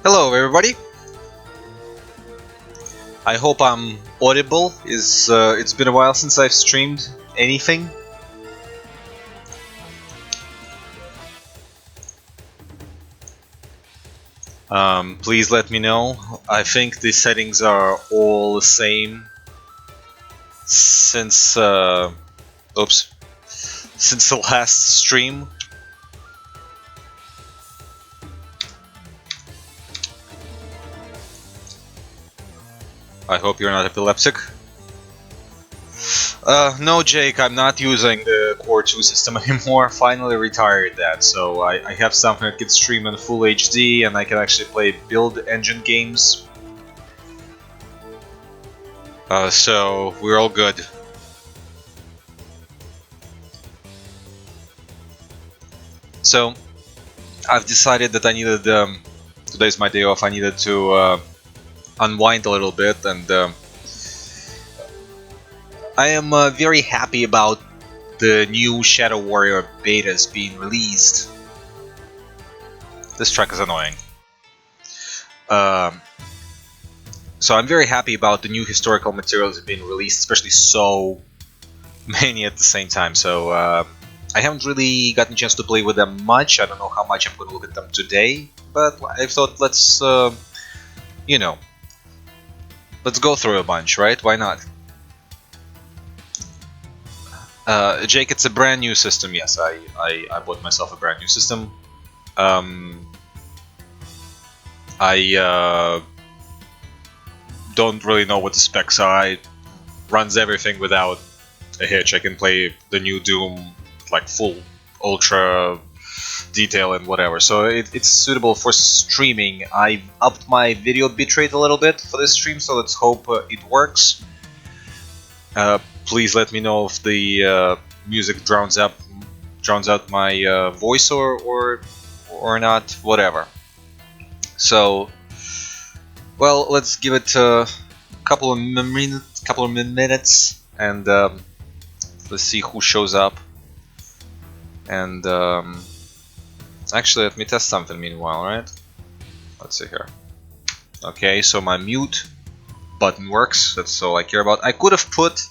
Hello everybody. I hope I'm audible. It's been a while since I've streamed anything. Please let me know. I think the settings are all the same since since the last stream. I hope you're not epileptic. No, Jake, I'm not using the Core 2 system anymore. Finally retired that, so I have something that can stream in full HD and I can actually play build engine games. So we're all good. So I've decided that I needed, today's my day off, I needed to unwind a little bit, and I am very happy about the new Shadow Warrior betas being released. This track is annoying. So I'm very happy about the new historical materials being released, especially so many at the same time. So I haven't really gotten a chance to play with them much. I don't know how much I'm going to look at them today, but I thought let's, you know, let's go through a bunch, right? Why not? Jake, it's a brand new system. Yes, I bought myself a brand new system. I don't really know what the specs are. It runs everything without a hitch. I can play the new Doom like full ultra detail and whatever, so it's suitable for streaming. I've upped my video bitrate a little bit for this stream, so let's hope it works. Please let me know if the music drowns out my voice or not, whatever. So, well, let's give it a couple of minutes, and let's see who shows up. And actually, let me test something meanwhile, right? Let's see here. Okay, so my mute button works. That's all I care about. I could have put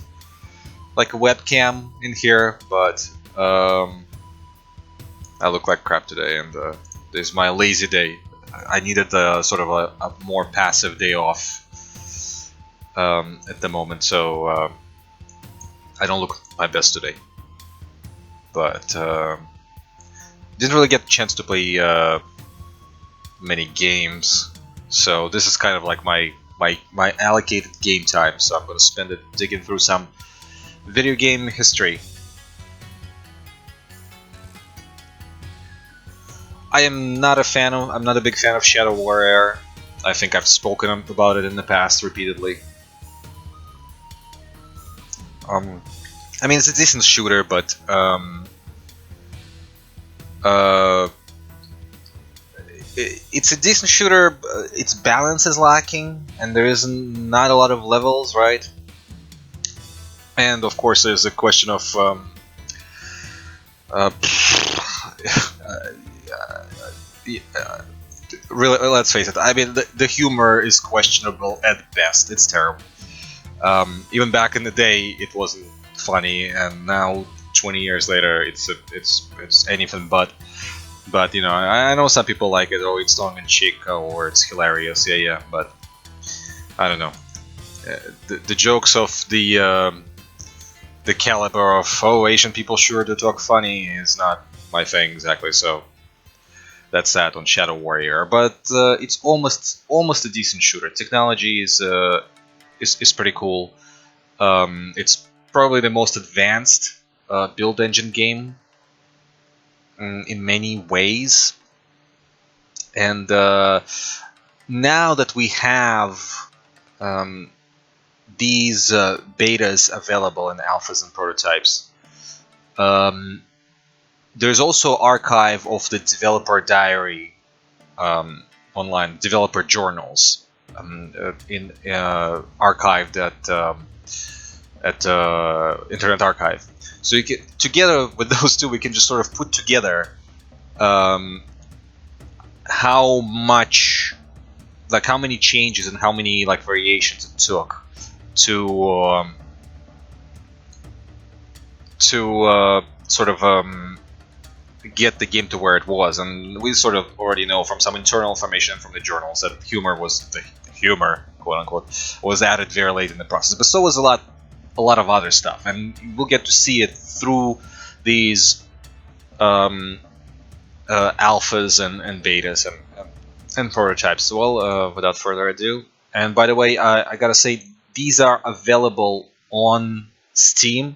like a webcam in here, but I look like crap today, and this is my lazy day. I needed sort of a more passive day off at the moment, so I don't look my best today. But didn't really get a chance to play many games, so this is kind of like my allocated game time. So I'm going to spend it digging through some video game history. I'm not a big fan of Shadow Warrior. I think I've spoken about it in the past repeatedly. I mean, it's a decent shooter, but it's a decent shooter. Its balance is lacking, and there is not a lot of levels, right? And of course, there's a question of really, let's face it. I mean, the humor is questionable at best. It's terrible. Even back in the day, it wasn't funny, and now 20 years later, it's anything but. But you know, I know some people like it. Oh, it's tongue in cheek, or it's hilarious. Yeah. But I don't know. The jokes of the caliber of Asian people sure to talk funny is not my thing exactly. So that's that on Shadow Warrior. But it's almost a decent shooter. Technology is pretty cool. It's probably the most advanced build engine game in many ways, and now that we have these betas available in alphas and prototypes, there's also archive of the developer diary online, developer journals in archived at Internet Archive. So you can, together with those two, we can just sort of put together how much like how many changes and how many like variations it took to sort of get the game to where it was. And we sort of already know from some internal information from the journals that humor, quote unquote, was added very late in the process. But so was a lot of other stuff, and we'll get to see it through these alphas and betas and prototypes. So, well, without further ado, and by the way, I gotta say these are available on Steam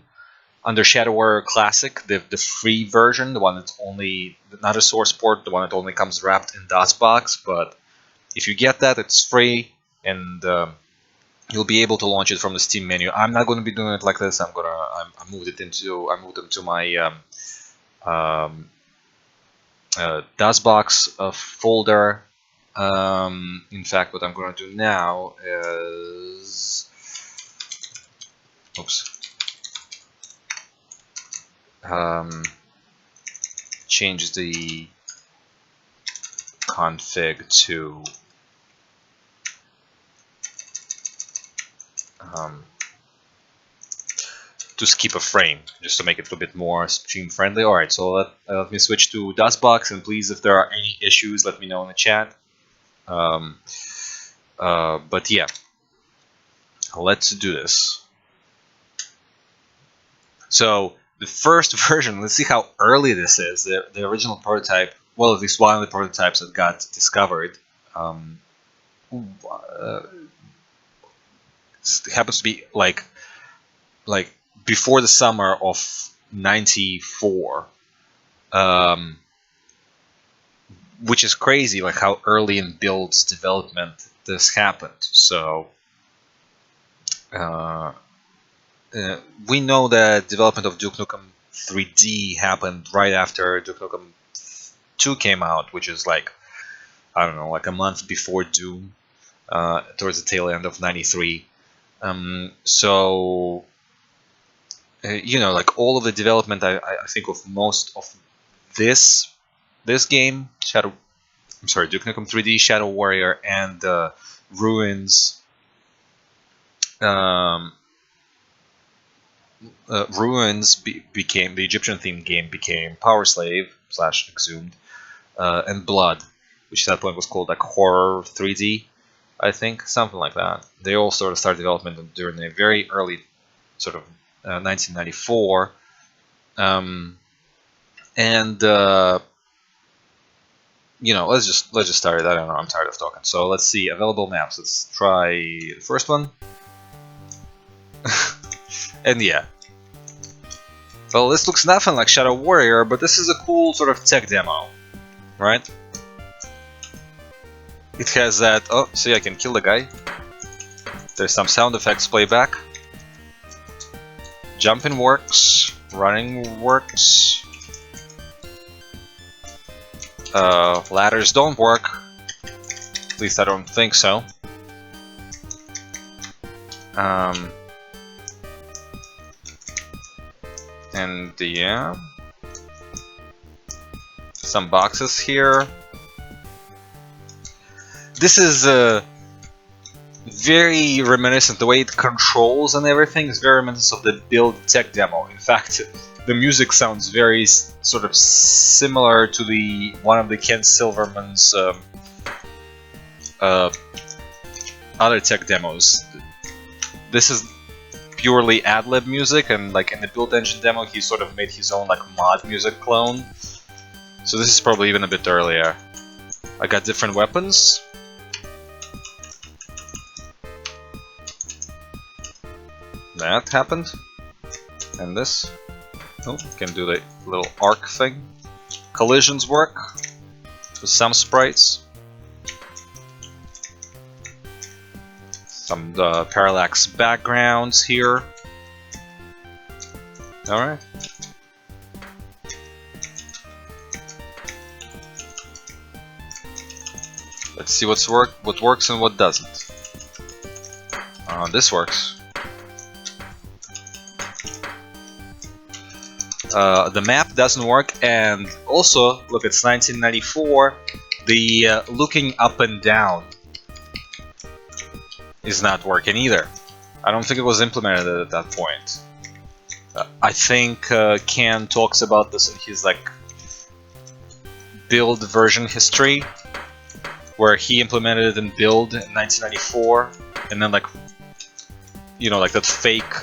under Shadow Warrior Classic, the free version, the one that's only not a source port, the one that only comes wrapped in DOSBox. But if you get that, it's free, and you'll be able to launch it from the Steam menu. I'm not going to be doing it like this. I moved it into my DOSBox folder. In fact, what I'm going to do now is, change the config to skip a frame, just to make it a bit more stream friendly. Alright, so let me switch to DOSBox, and please, if there are any issues, let me know in the chat. But yeah, let's do this. So the first version, let's see how early this is. The original prototype, well, at least one of the prototypes that got discovered, happens to be like before the summer of '94, which is crazy, like how early in build's development this happened. So we know that development of Duke Nukem 3D happened right after Duke Nukem 2 came out, which is like, I don't know, like a month before Doom, towards the tail end of '93. So you know, like all of the development, I think of most of this game, Duke Nukem 3D, Shadow Warrior, and Ruins. Ruins became the Egyptian themed game, became Power Slave / Exhumed, and Blood, which at that point was called like Horror 3D, I think, something like that. They all sort of started development during a very early sort of 1994, and you know, let's just start it. I don't know, I'm tired of talking. So let's see available maps. Let's try the first one. And yeah, well, this looks nothing like Shadow Warrior, but this is a cool sort of tech demo, right? It has that. Oh, see, I can kill the guy. There's some sound effects playback. Jumping works, running works. Ladders don't work. At least I don't think so. And yeah, some boxes here. This is very reminiscent. The way it controls and everything is very reminiscent of the build tech demo. In fact, the music sounds very sort of similar to one of the Ken Silverman's other tech demos. This is purely ad-lib music, and like in the build engine demo, he sort of made his own like mod music clone. So this is probably even a bit earlier. I got different weapons. That happened. And this. Oh, can do the little arc thing. Collisions work. With some sprites. Some parallax backgrounds here. Alright. Let's see what works and what doesn't. This works. The map doesn't work, and also, look, it's 1994. The looking up and down is not working either. I don't think it was implemented at that point. I think Ken talks about this in his like build version history, where he implemented it in build in 1994, and then like, you know, like that fake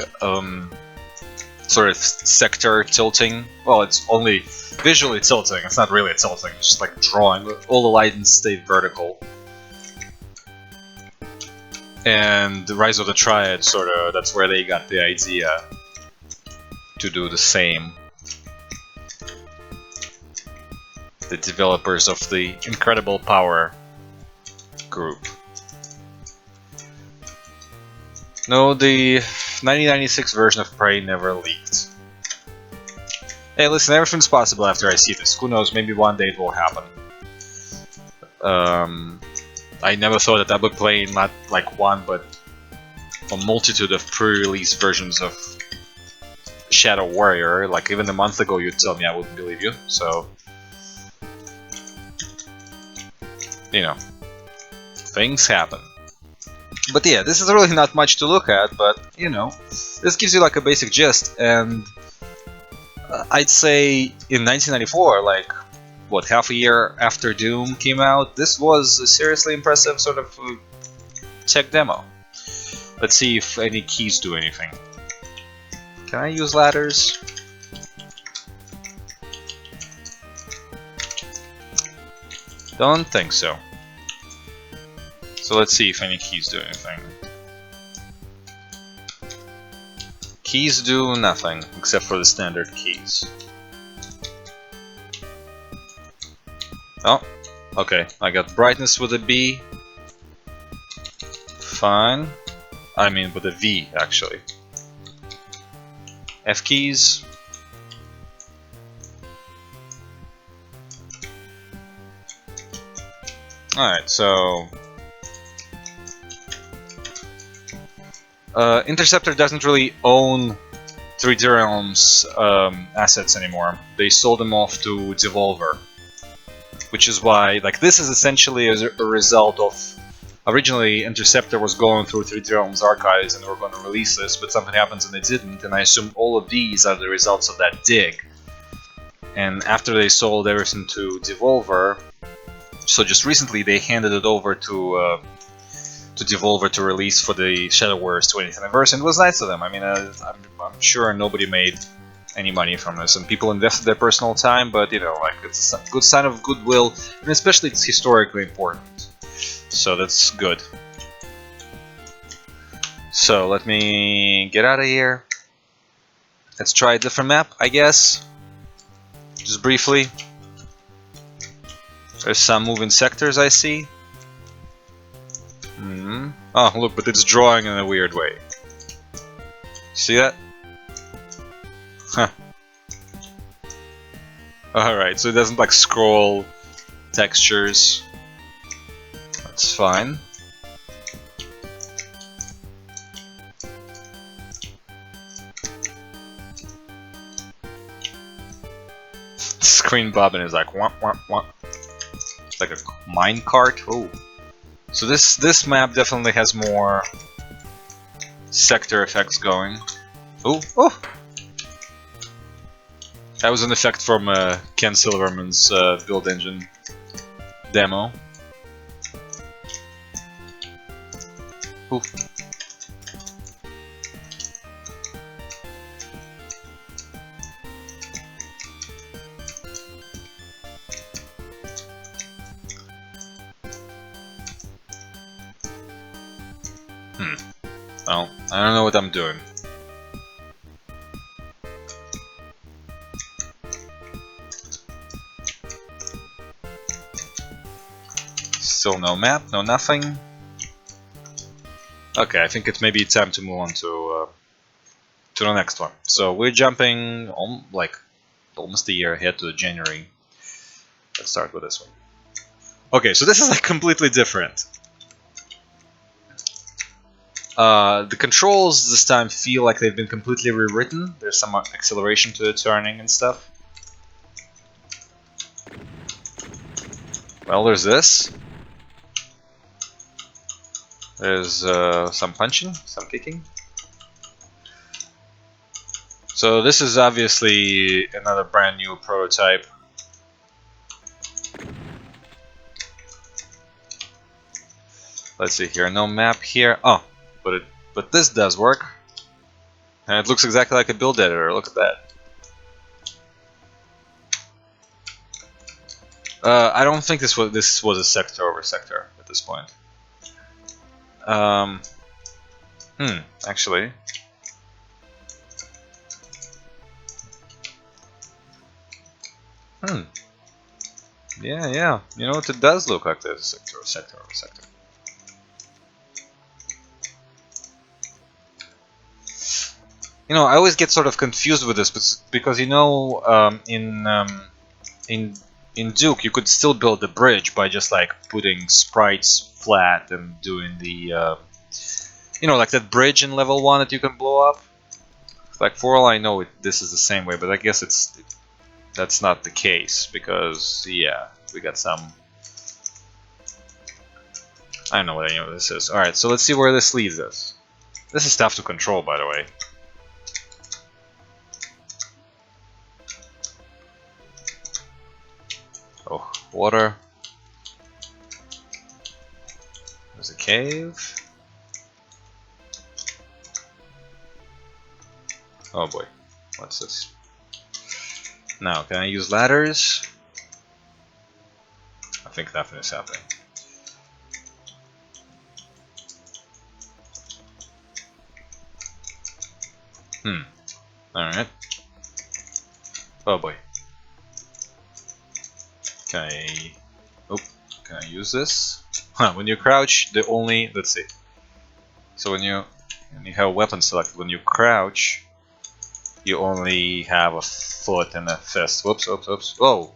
sort of sector tilting. Well, it's only visually tilting, it's not really tilting, it's just like drawing. All the lines stay vertical. And the Rise of the Triad, sort of, that's where they got the idea to do the same. The developers of the Incredible Power group. No, the 1996 version of Prey never leaked. Hey, listen, everything's possible after I see this. Who knows, maybe one day it will happen. I never thought that I would play not like one, but a multitude of pre-release versions of Shadow Warrior. Like, even a month ago you'd tell me, I wouldn't believe you, so... You know, things happen. But yeah, this is really not much to look at, but, you know, this gives you like a basic gist, and I'd say in 1994, like, what, half a year after Doom came out, this was a seriously impressive sort of tech demo. Let's see if any keys do anything. Can I use ladders? Don't think so. So let's see if any keys do anything. Keys do nothing, except for the standard keys. Oh, okay, I got brightness with a B. Fine. I mean with a V, actually. F keys. Alright, so... Interceptor doesn't really own 3D-Realm's assets anymore. They sold them off to Devolver. Which is why, like, this is essentially a result of... Originally, Interceptor was going through 3D-Realm's archives and they were going to release this, but something happens and they didn't, and I assume all of these are the results of that dig. And after they sold everything to Devolver, so just recently they handed it over to Devolver to release for the Shadow Warrior's 20th anniversary, and it was nice of them. I mean, I'm sure nobody made any money from this, and people invested their personal time, but, you know, like, it's a good sign of goodwill, and especially it's historically important. So that's good. So let me get out of here. Let's try a different map, I guess. Just briefly. There's some moving sectors I see. Oh, look, but it's drawing in a weird way. See that? Huh. Alright, so it doesn't like scroll textures. That's fine. Screen bobbing is like wah wah wah. It's like a minecart. Oh. So this map definitely has more sector effects going. Oh, oh! That was an effect from Ken Silverman's build engine demo. Ooh. Well, I don't know what I'm doing. Still no map, no nothing. Okay, I think it's maybe time to move on to the next one. So we're jumping like almost a year ahead to January. Let's start with this one. Okay, so this is like completely different. The controls this time feel like they've been completely rewritten. There's some acceleration to the turning and stuff. Well, there's this. There's some punching, some kicking. So this is obviously another brand new prototype. Let's see here, no map here. Oh, but this does work. And it looks exactly like a build editor, look at that. I don't think this was a sector over sector at this point. Actually. Yeah. You know what? It does look like there's a sector over sector over sector. You know, I always get sort of confused with this because you know, in Duke you could still build a bridge by just like putting sprites flat and doing the you know, like that bridge in level 1 that you can blow up. Like for all I know, this is the same way, but I guess that's not the case because yeah, we got some. I don't know what any of this is. All right, so let's see where this leads us. This is tough to control, by the way. Oh, water. There's a cave. Oh boy, what's this? Now, can I use ladders? I think nothing is happening. Alright. Oh boy. Can I use this? When you crouch, let's see. So when you have weapon selected, when you crouch, you only have a foot and a fist. Whoops. Whoa!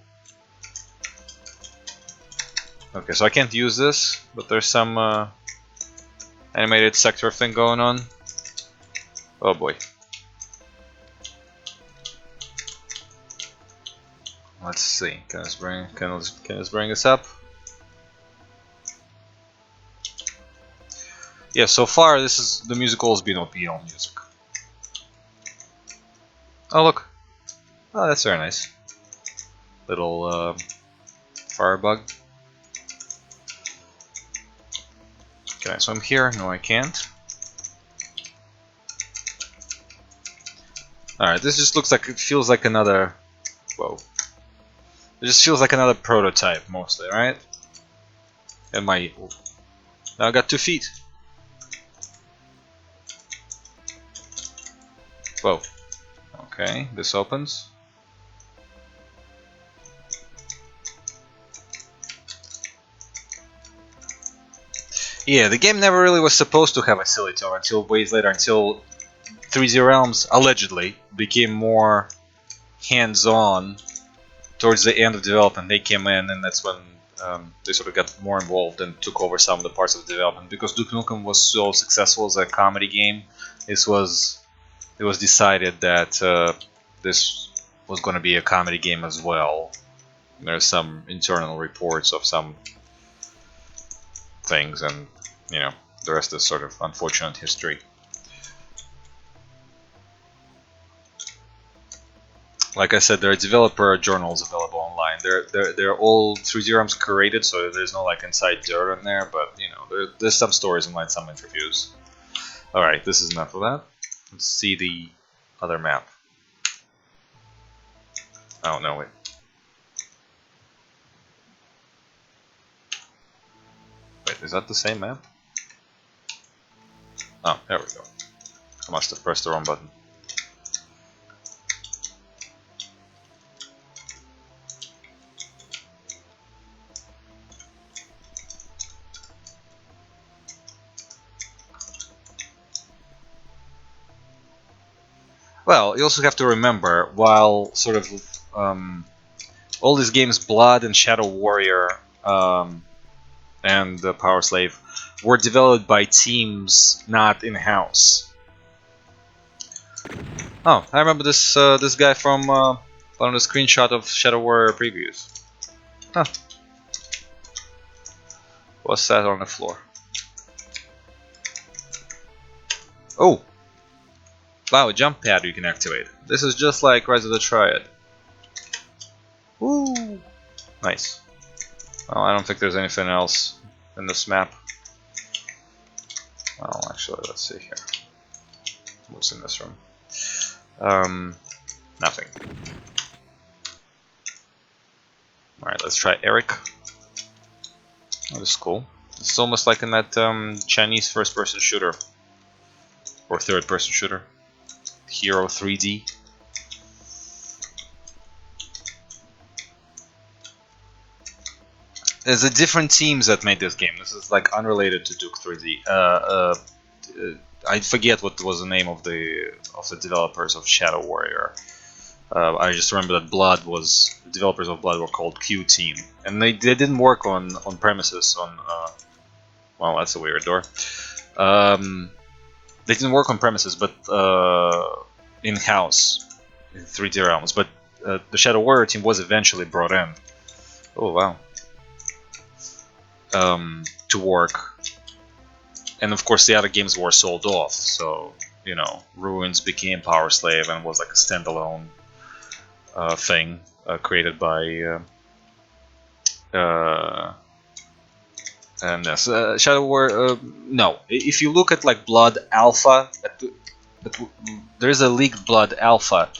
Okay, so I can't use this, but there's some animated sector thing going on. Oh boy. Let's see. Can this bring us up? Yeah, so far the musical has been OPL music. Oh look. Oh, that's very nice. Little firebug. Can I swim here? No, I can't. Alright, this just looks like, it feels like another... Whoa. It just feels like another prototype, mostly, right? And now I got 2 feet. Whoa. Okay, this opens. Yeah, the game never really was supposed to have a silly tone until ways later, until 3D Realms allegedly became more hands-on towards the end of development. They came in, and that's when they sort of got more involved and took over some of the parts of the development. Because Duke Nukem was so successful as a comedy game, it was decided that this was going to be a comedy game as well. There's some internal reports of some things, and you know, the rest is sort of unfortunate history. Like I said, there are developer journals available online. They're all 3D ROMs curated, so there's no like inside dirt in there. But you know, there's some stories online, some interviews. All right, this is enough of that. Let's see the other map. Oh no, wait. Wait, is that the same map? Oh, there we go. I must have pressed the wrong button. Well, you also have to remember, while sort of all these games, Blood and Shadow Warrior and Power Slave, were developed by teams not in-house. Oh, I remember this this guy from on the screenshot of Shadow Warrior previews. Huh. Was sat on the floor. Oh! Wow, a jump pad you can activate. This is just like Rise of the Triad. Woo! Nice. Well, I don't think there's anything else in this map. Well, actually, let's see here. What's in this room? Nothing. Alright, let's try Eric. Oh, this is cool. It's almost like in that Chinese first-person shooter. Or third-person shooter. Hero 3D. There's a different teams that made this game. This is like unrelated to Duke 3D. I forget what was the name of the developers of Shadow Warrior. I just remember that the developers of Blood were called Q Team, and they didn't work on premises on. Well, that's a weird door. They didn't work on premises, but in house, in 3D realms. But the Shadow Warrior team was eventually brought in. Oh wow. To work, and of course the other games were sold off. So you know, Ruins became Power Slave and was like a standalone thing created by and yes, Shadow War. No, if you look at like Blood Alpha, there is a leaked Blood Alpha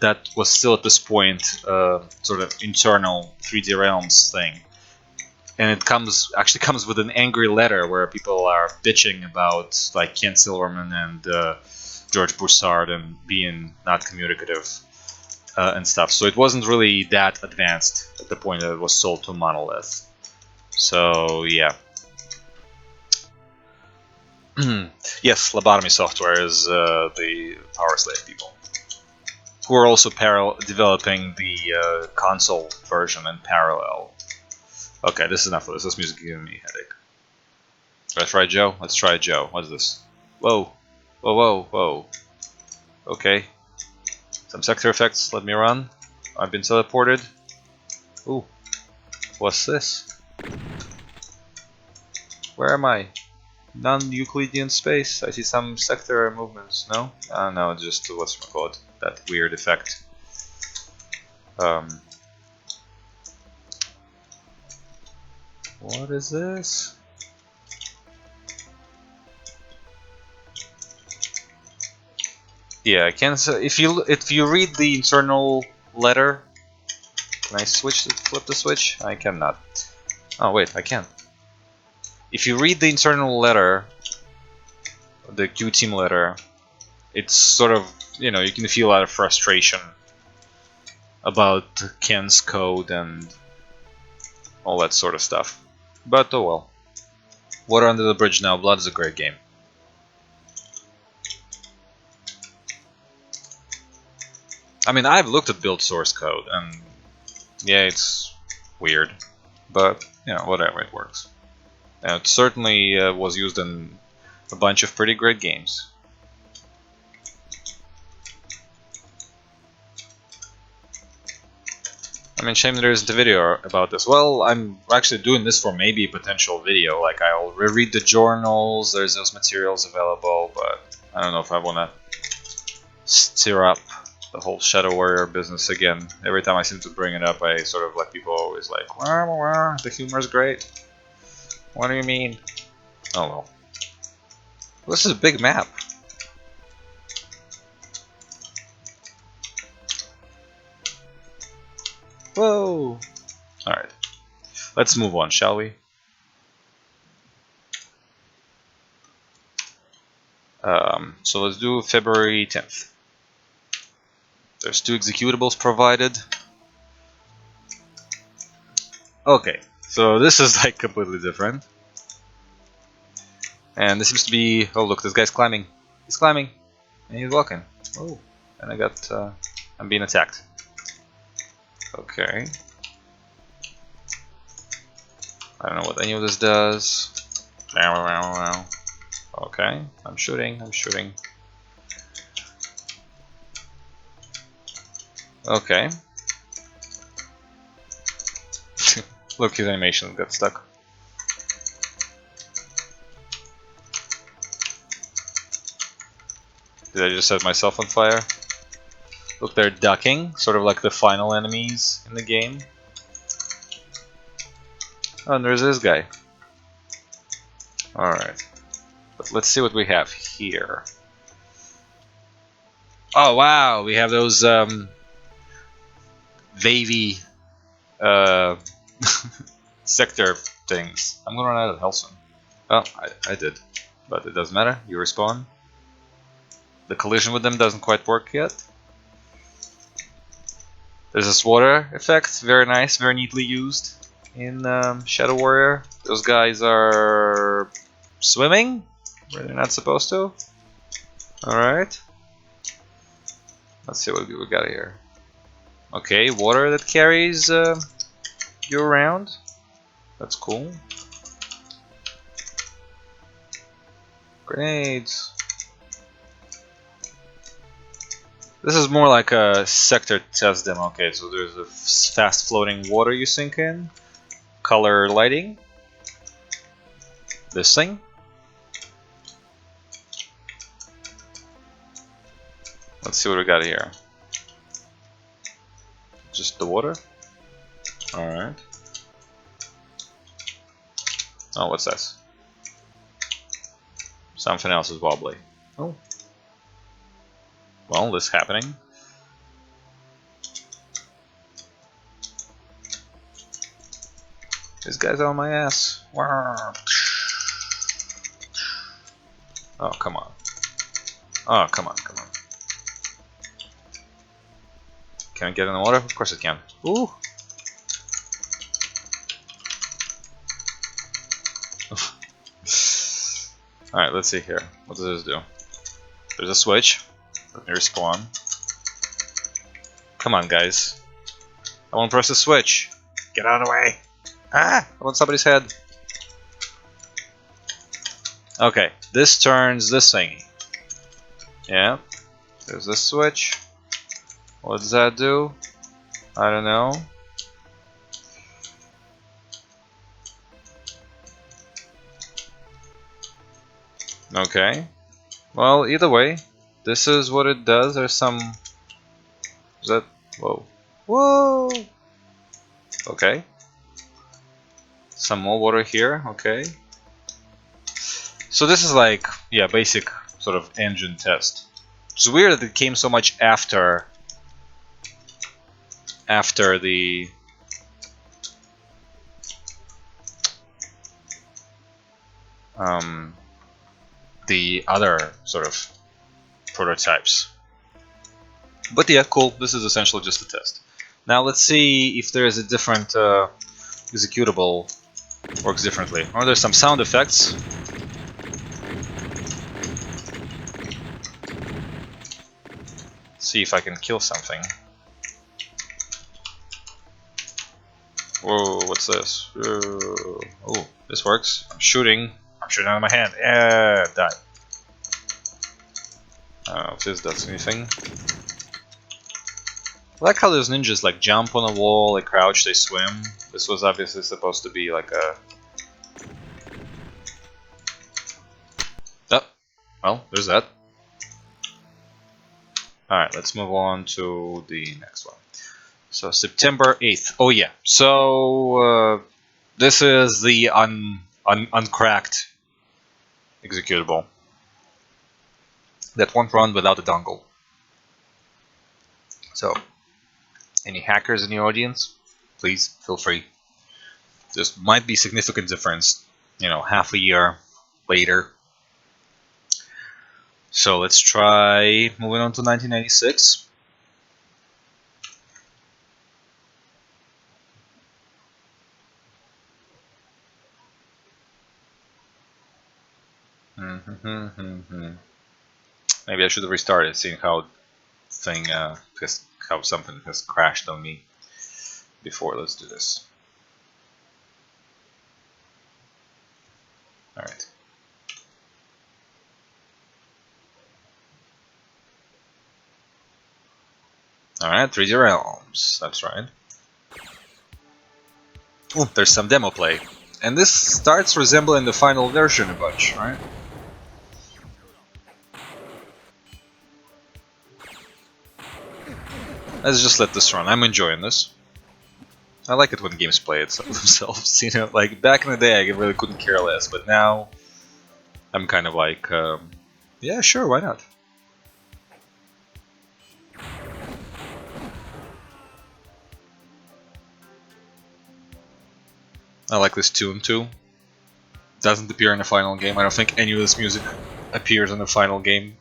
that was still at this point sort of internal 3D Realms thing. And it actually comes with an angry letter where people are bitching about like Ken Silverman and George Broussard and being not communicative and stuff. So it wasn't really that advanced at the point that it was sold to Monolith. So yeah. Yes, Lobotomy Software is the Power Slave people, who are also developing the console version in parallel. Okay, this is enough of this. This music is giving me a headache. Let's try Joe. Let's try Joe. What's this? Whoa. Whoa, whoa, whoa. Okay. Some sector effects. Let me run. I've been teleported. Ooh. What's this? Where am I? Non-Euclidean space. I see some sector movements. No? No, just what's it called? That weird effect. What is this? Yeah, I can. If you read the internal letter, can I flip the switch? I cannot. Oh wait, I can. If you read the internal letter, the Q Team letter, it's sort of, you know, you can feel a lot of frustration about Ken's code and all that sort of stuff. But oh well. Water Under the Bridge Now. Blood is a great game. I mean, I've looked at build source code, and yeah, it's weird, but you know, whatever, it works. And it certainly was used in a bunch of pretty great games. I mean, shame there isn't a video about this. Well, I'm actually doing this for maybe a potential video. Like, I'll reread the journals, there's those materials available, but I don't know if I want to stir up the whole Shadow Warrior business again. Every time I seem to bring it up, I sort of like people always like, wah, the humor's great. What do you mean? Oh well. This is a big map. Whoa! Alright. Let's move on, shall we? So let's do February 10th. There's 2 executables provided. Okay, so this is like completely different. And this seems to be... Oh look, this guy's climbing. He's climbing. And he's walking. Oh, and I'm being attacked. Okay. I don't know what any of this does. Okay, I'm shooting. Okay. Look, his animation got stuck. Did I just set myself on fire? Look, they're ducking, sort of like the final enemies in the game. Oh, and there's this guy. Alright. But let's see what we have here. Oh, wow! We have those, wavy, sector things. I'm gonna run out of health soon. Oh, I did. But it doesn't matter. You respawn. The collision with them doesn't quite work yet. There's this water effect. Very nice. Very neatly used in Shadow Warrior. Those guys are swimming where they're not supposed to. Alright. Let's see what we got here. Okay, water that carries you around. That's cool. Grenades. This is more like a sector test demo. Okay, so there's a fast floating water you sink in. Color lighting. This thing. Let's see what we got here. Just the water? Alright. Oh, what's this? Something else is wobbly. Oh. Well, this is happening. This guy's on my ass. Oh, come on. Oh, come on, come on. Can it get in the water? Of course it can. Ooh! Alright, let's see here. What does this do? There's a switch. Let me respawn. Come on, guys. I won't press the switch. Get out of the way. Ah! I want somebody's head. Okay, this turns this thingy. Yeah. There's this switch. What does that do? I don't know. Okay. Well, either way, this is what it does. There's some... Is that... Whoa. Whoa! Okay. Some more water here. Okay. So this is like, yeah, basic sort of engine test. It's weird that it came so much after the other sort of prototypes. But yeah, cool. This is essentially just a test. Now let's see if there is a different executable works differently. Oh, there's some sound effects. See if I can kill something. Whoa, what's this? Whoa. Oh, this works. I'm shooting out of my hand. Yeah, die. I don't know if this does anything. I like how those ninjas like jump on a wall, they crouch, they swim. This was obviously supposed to be like a... Oh, well, there's that. Alright, let's move on to the next one. So, September 8th. Oh yeah, so this is the uncracked executable that won't run without a dongle. So, any hackers in the audience, please feel free. There might be significant difference, you know, half a year later. So let's try moving on to 1996. Maybe I should have restarted, seeing how how something has crashed on me before. Let's do this. All right. Alright, 3D Realms, that's right. Oh, there's some demo play. And this starts resembling the final version a bunch, right? Let's just let this run. I'm enjoying this. I like it when games play themselves. You know, like back in the day, I really couldn't care less, but now I'm kind of like, yeah, sure, why not? I like this tune too. Doesn't appear in the final game. I don't think any of this music appears in the final game,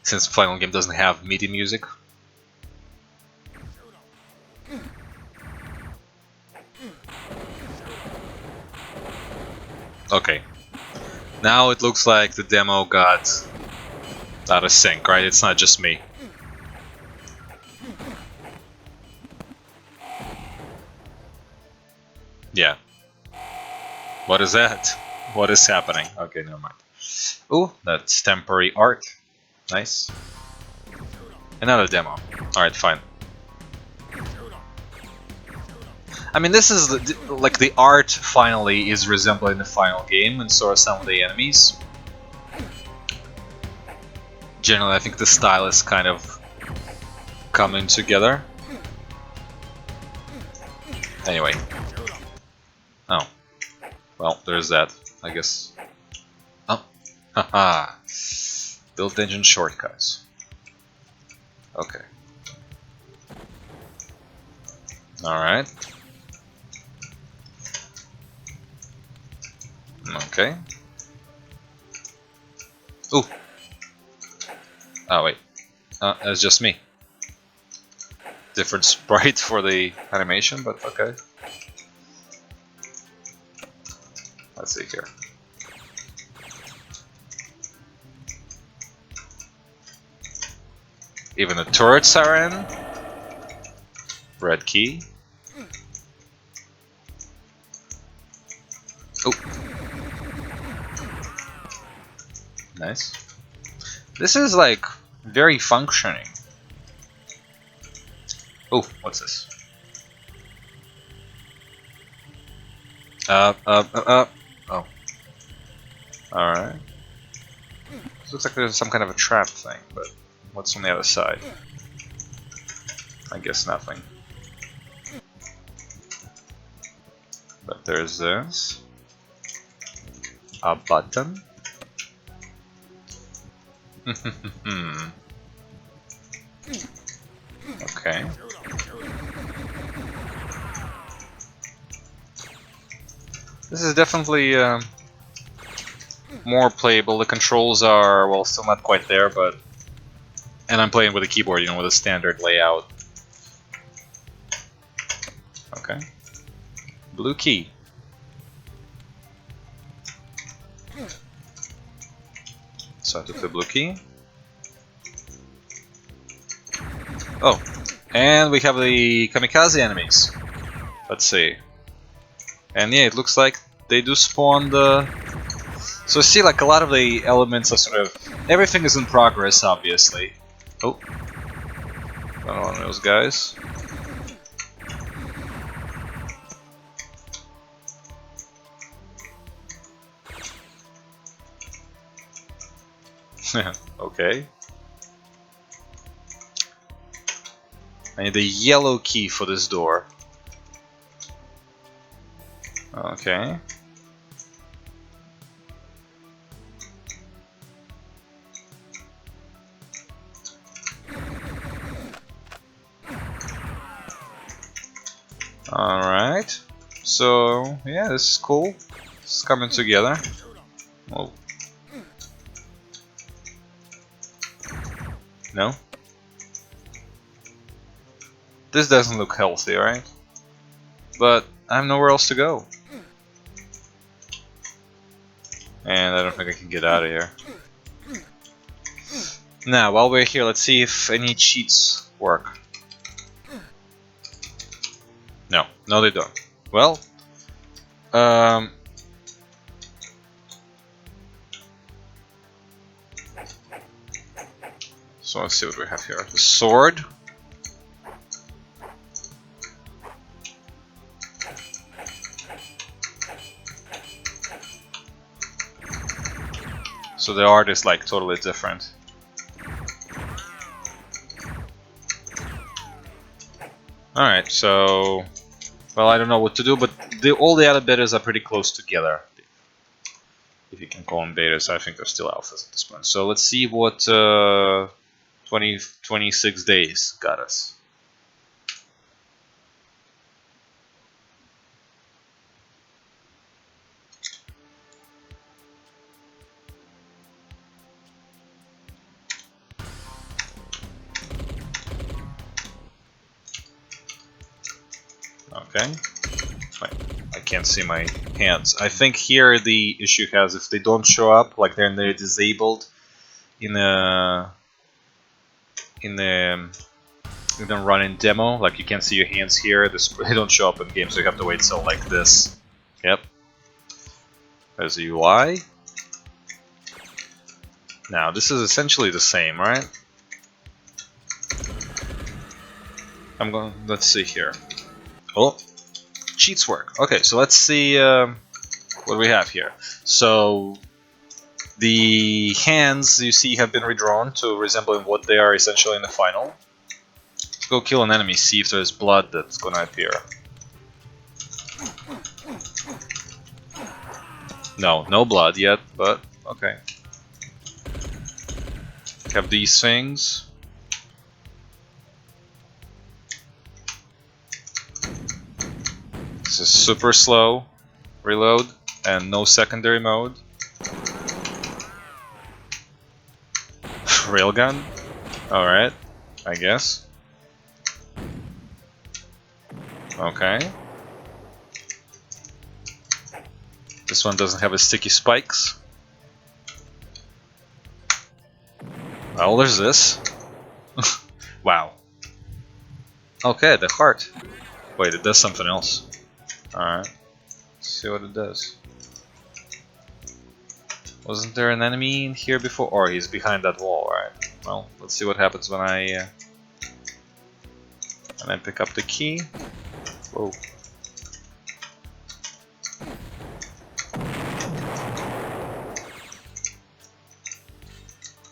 since the final game doesn't have MIDI music. Okay. Now it looks like the demo got out of sync, right? It's not just me. Yeah. What is that? What is happening? Okay, never mind. Ooh, that's temporary art. Nice. Another demo. Alright, fine. I mean, this is like the art finally is resembling the final game, and so are some of the enemies. Generally, I think the style is kind of coming together. Anyway. Oh. Well, there's that, I guess. Oh. Haha. Build engine shortcuts. Okay. Alright. Okay. Ooh. Oh, wait. It's just me. Different sprite for the animation, but okay. Let's see here. Even the turrets are in. Red key. Oh. Nice. This is like very functioning. Oh, what's this? Oh. Alright. Looks like there's some kind of a trap thing, but what's on the other side? I guess nothing. But there's this. A button. Okay. This is definitely more playable. The controls are, well, still not quite there, but... And I'm playing with a keyboard, you know, with a standard layout. Okay. Blue key. So I took the blue key. Oh, and we have the kamikaze enemies. Let's see. And yeah, it looks like they do spawn the... So see, like a lot of the elements are sort of... Everything is in progress, obviously. Oh. Not one of those guys. Okay. I need the yellow key for this door. Okay. Alright. So, yeah, this is cool. It's coming together. Oh. No? This doesn't look healthy, right? But I have nowhere else to go. And I don't think I can get out of here. Now, while we're here, let's see if any cheats work. No, no they don't. Well, so let's see what we have here. The sword. So the art is like totally different. Alright, so... Well, I don't know what to do, but all the other betas are pretty close together. If you can call them betas, I think they're still alphas at this point. So let's see what 26 days got us. Okay. I can't see my hands. I think here the issue has if they don't show up, like they're disabled in the running demo, like you can't see your hands here. They don't show up in game, so you have to wait till like this. Yep. There's the UI. Now this is essentially the same, right? Let's see here. Oh, cheats work. Okay, so let's see what we have here. So the hands you see have been redrawn to resembling what they are essentially in the final. Let's go kill an enemy, see if there's blood that's gonna appear. No blood yet, but okay. Have these things. This is super slow reload and no secondary mode. Railgun? Alright, I guess. Okay. This one doesn't have a sticky spikes. Well, there's this. Wow. Okay, the heart. Wait, it does something else. Alright. Let's see what it does. Wasn't there an enemy in here before? Or he's behind that wall, right? Well, let's see what happens when I pick up the key. Whoa.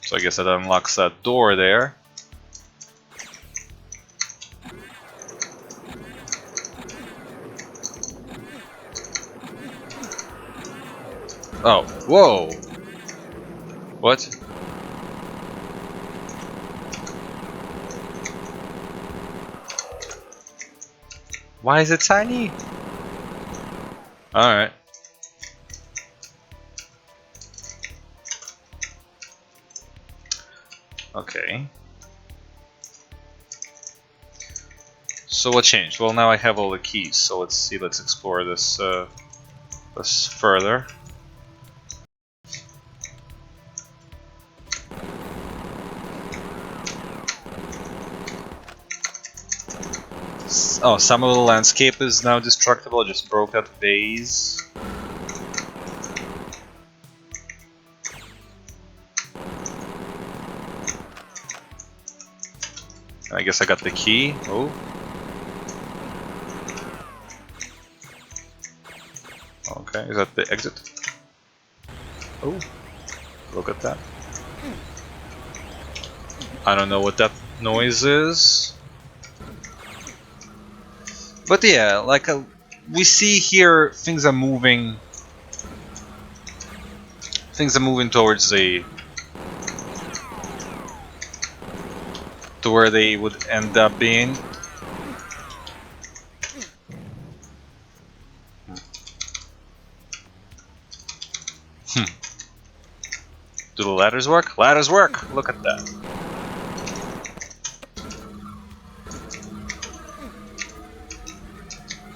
So I guess that unlocks that door there. Oh, whoa! What? Why is it tiny? Alright. Okay. So what changed? Well, now I have all the keys, so let's see, let's explore this further. Oh, some of the landscape is now destructible. I just broke that vase. I guess I got the key. Oh. Okay, is that the exit? Oh, look at that. I don't know what that noise is. But yeah, like we see here, things are moving. Things are moving towards to where they would end up being. Do the ladders work? Ladders work! Look at that.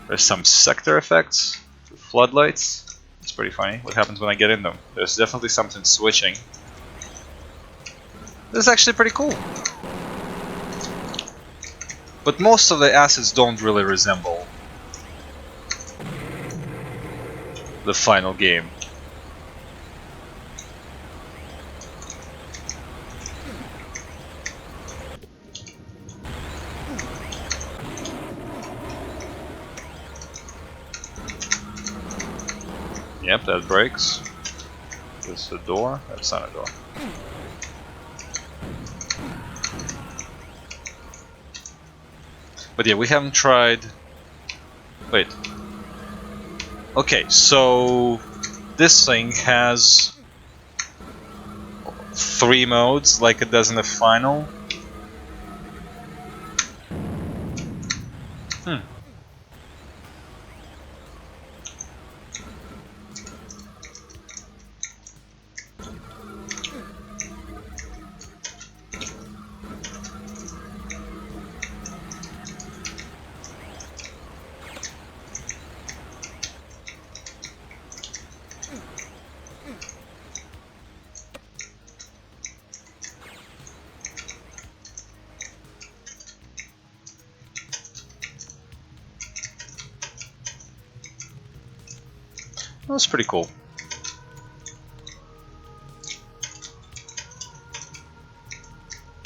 There's some sector effects, floodlights. It's pretty funny. What happens when I get in them? There's definitely something switching. This is actually pretty cool. But most of the assets don't really resemble the final game. Yep, that breaks. This is a door. That's not a door. But yeah, we haven't tried... Wait. Okay, so this thing has 3 modes like it does in the final. That's pretty cool.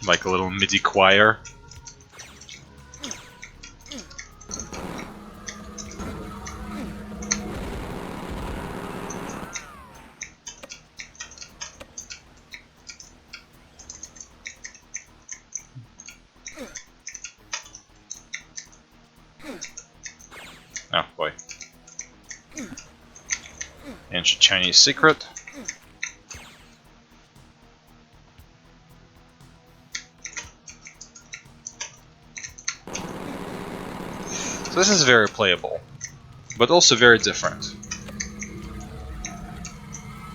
Like a little MIDI choir. Oh boy. Ancient Chinese secret. So this is very playable, but also very different.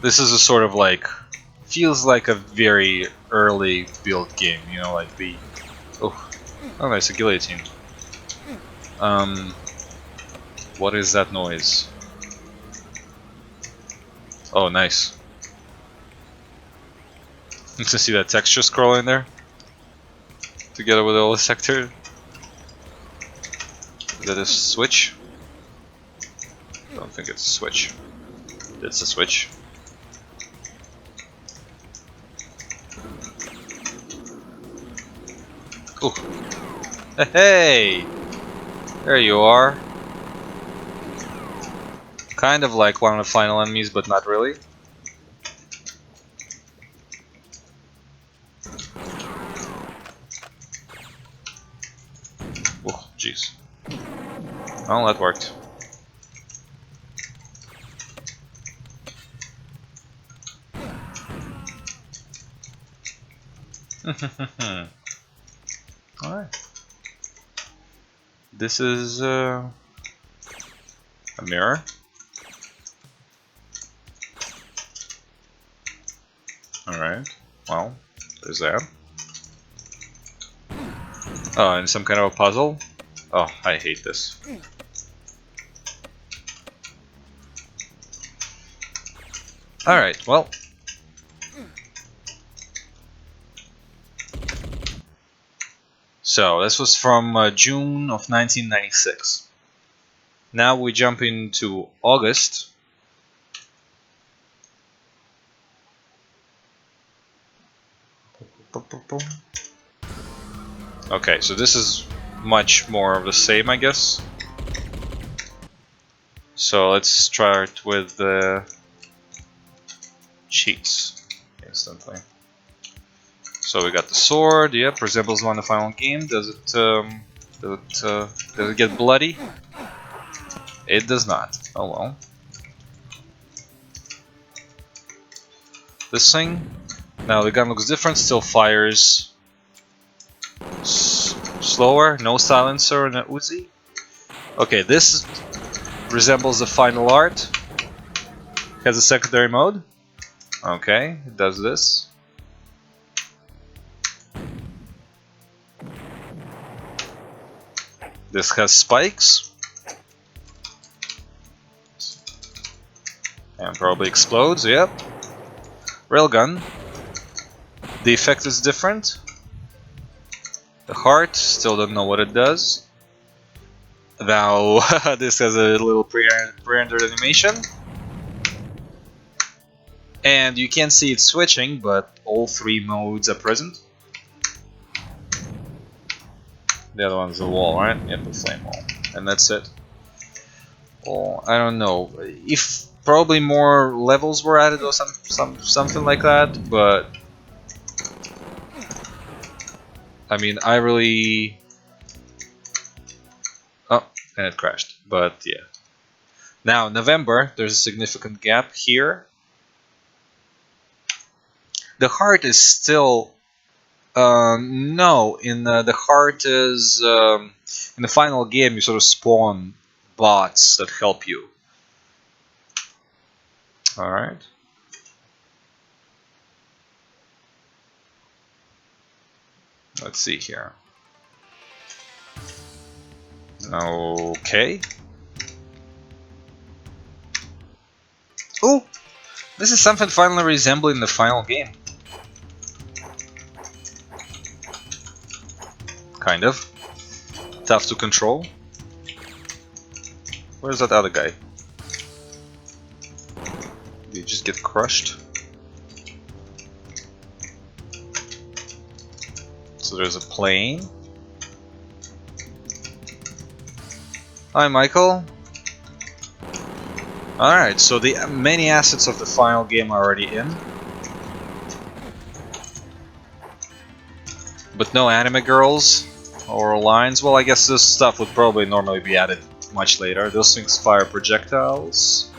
This is a sort of like, feels like a very early build game, you know, like the... Oh, nice, a guillotine. What is that noise? Oh, nice. You can see that texture scrolling there? Together with all the sector. Is that a switch? Don't think it's a switch. It's a switch. Ooh. Hey! There you are. Kind of like one of the final enemies, but not really. Oh, jeez. Well, that worked. Alright. This is a mirror. Alright, well, there's that. Oh, and some kind of a puzzle? Oh, I hate this. Alright, well. So, this was from June of 1996. Now we jump into August. Okay, so this is much more of the same, I guess. So let's start with the cheats instantly. So we got the sword. Yep, resembles one in the final game. Does it get bloody? It does not. Oh well. This thing. Now the gun looks different. Still fires slower. No silencer and a Uzi. Okay, this resembles the final art. Has a secondary mode. Okay, it does this. This has spikes. And probably explodes, yep. Railgun. The effect is different. The heart, still don't know what it does. Now, this has a little pre-rendered animation. And you can't see it switching, but all 3 modes are present. The other one's the wall, right? Yep, the flame wall. And that's it. Well, I don't know. If probably more levels were added or something like that, but I mean, I really and it crashed. But yeah. Now November, there's a significant gap here. The heart is still no. In the heart is in the final game. You sort of spawn bots that help you. All right. Let's see here. Okay. Oh, this is something finally resembling the final game. Kind of. Tough to control. Where's that other guy? Did he just get crushed? So there's a plane. Hi, Michael. Alright, so the many assets of the final game are already in. But no anime girls or lines. Well, I guess this stuff would probably normally be added much later. Those things fire projectiles.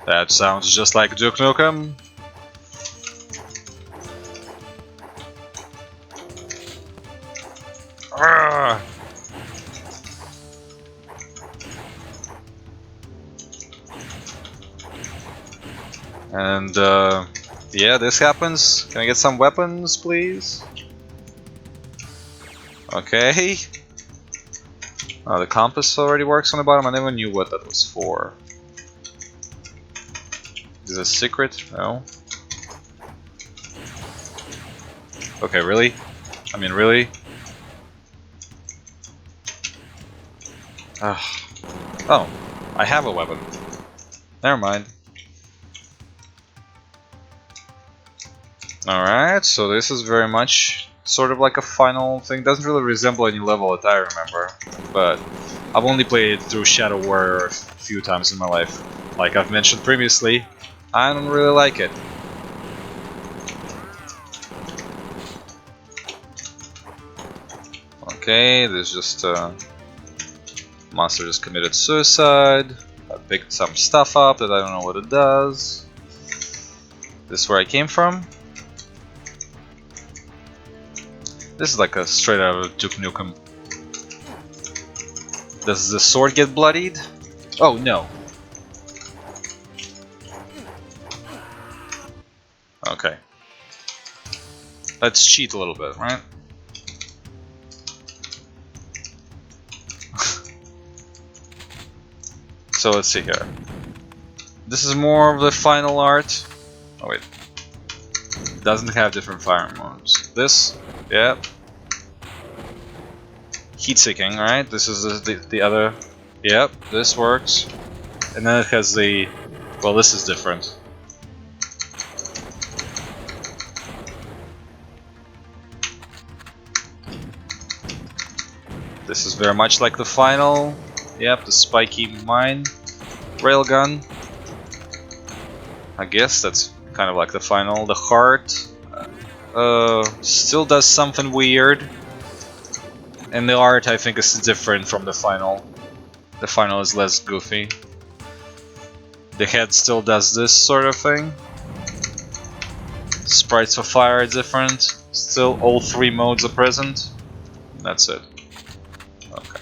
That sounds just like Duke Nukem. Arrgh. And yeah, this happens. Can I get some weapons, please? Okay. Oh, the compass already works on the bottom. I never knew what that was for. Is it a secret? No. Okay, really? I mean, really? Oh, I have a weapon. Never mind. Alright, so this is very much sort of like a final thing. Doesn't really resemble any level that I remember, but I've only played through Shadow Warrior a few times in my life. Like I've mentioned previously, I don't really like it. Okay, there's just monster just committed suicide. I picked some stuff up that I don't know what it does. This is where I came from. This is like a straight out of Duke Nukem. Does the sword get bloodied? Oh no. Okay. Let's cheat a little bit, right? So let's see here. This is more of the final art. Oh wait. Doesn't have different fire modes. This, yeah. Heat seeking, right? This is the other. Yep, this works. And then it has the. Well, this is different. This is very much like the final. Yep, the spiky mine railgun. I guess that's kind of like the final. The heart still does something weird. And the art, I think, is different from the final. The final is less goofy. The head still does this sort of thing. Sprites for fire are different. Still, all three modes are present. That's it. Okay.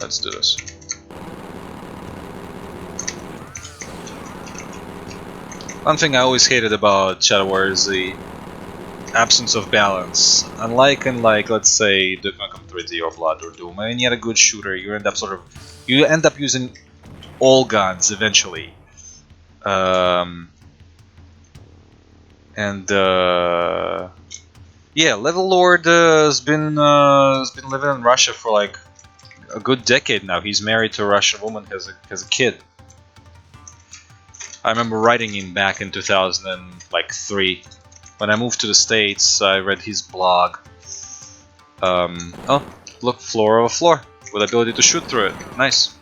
Let's do this. One thing I always hated about Shadow Warrior is the absence of balance. Unlike in, like, let's say Duke Nukem 3D or Blood or Doom, when you had a good shooter, you end up using all guns eventually. Yeah, Level Lord has been living in Russia for like a good decade now. He's married to a Russian woman, has a kid. I remember writing him back in 2003. When I moved to the States, I read his blog. Oh, look, floor of a floor with ability to shoot through it. Nice.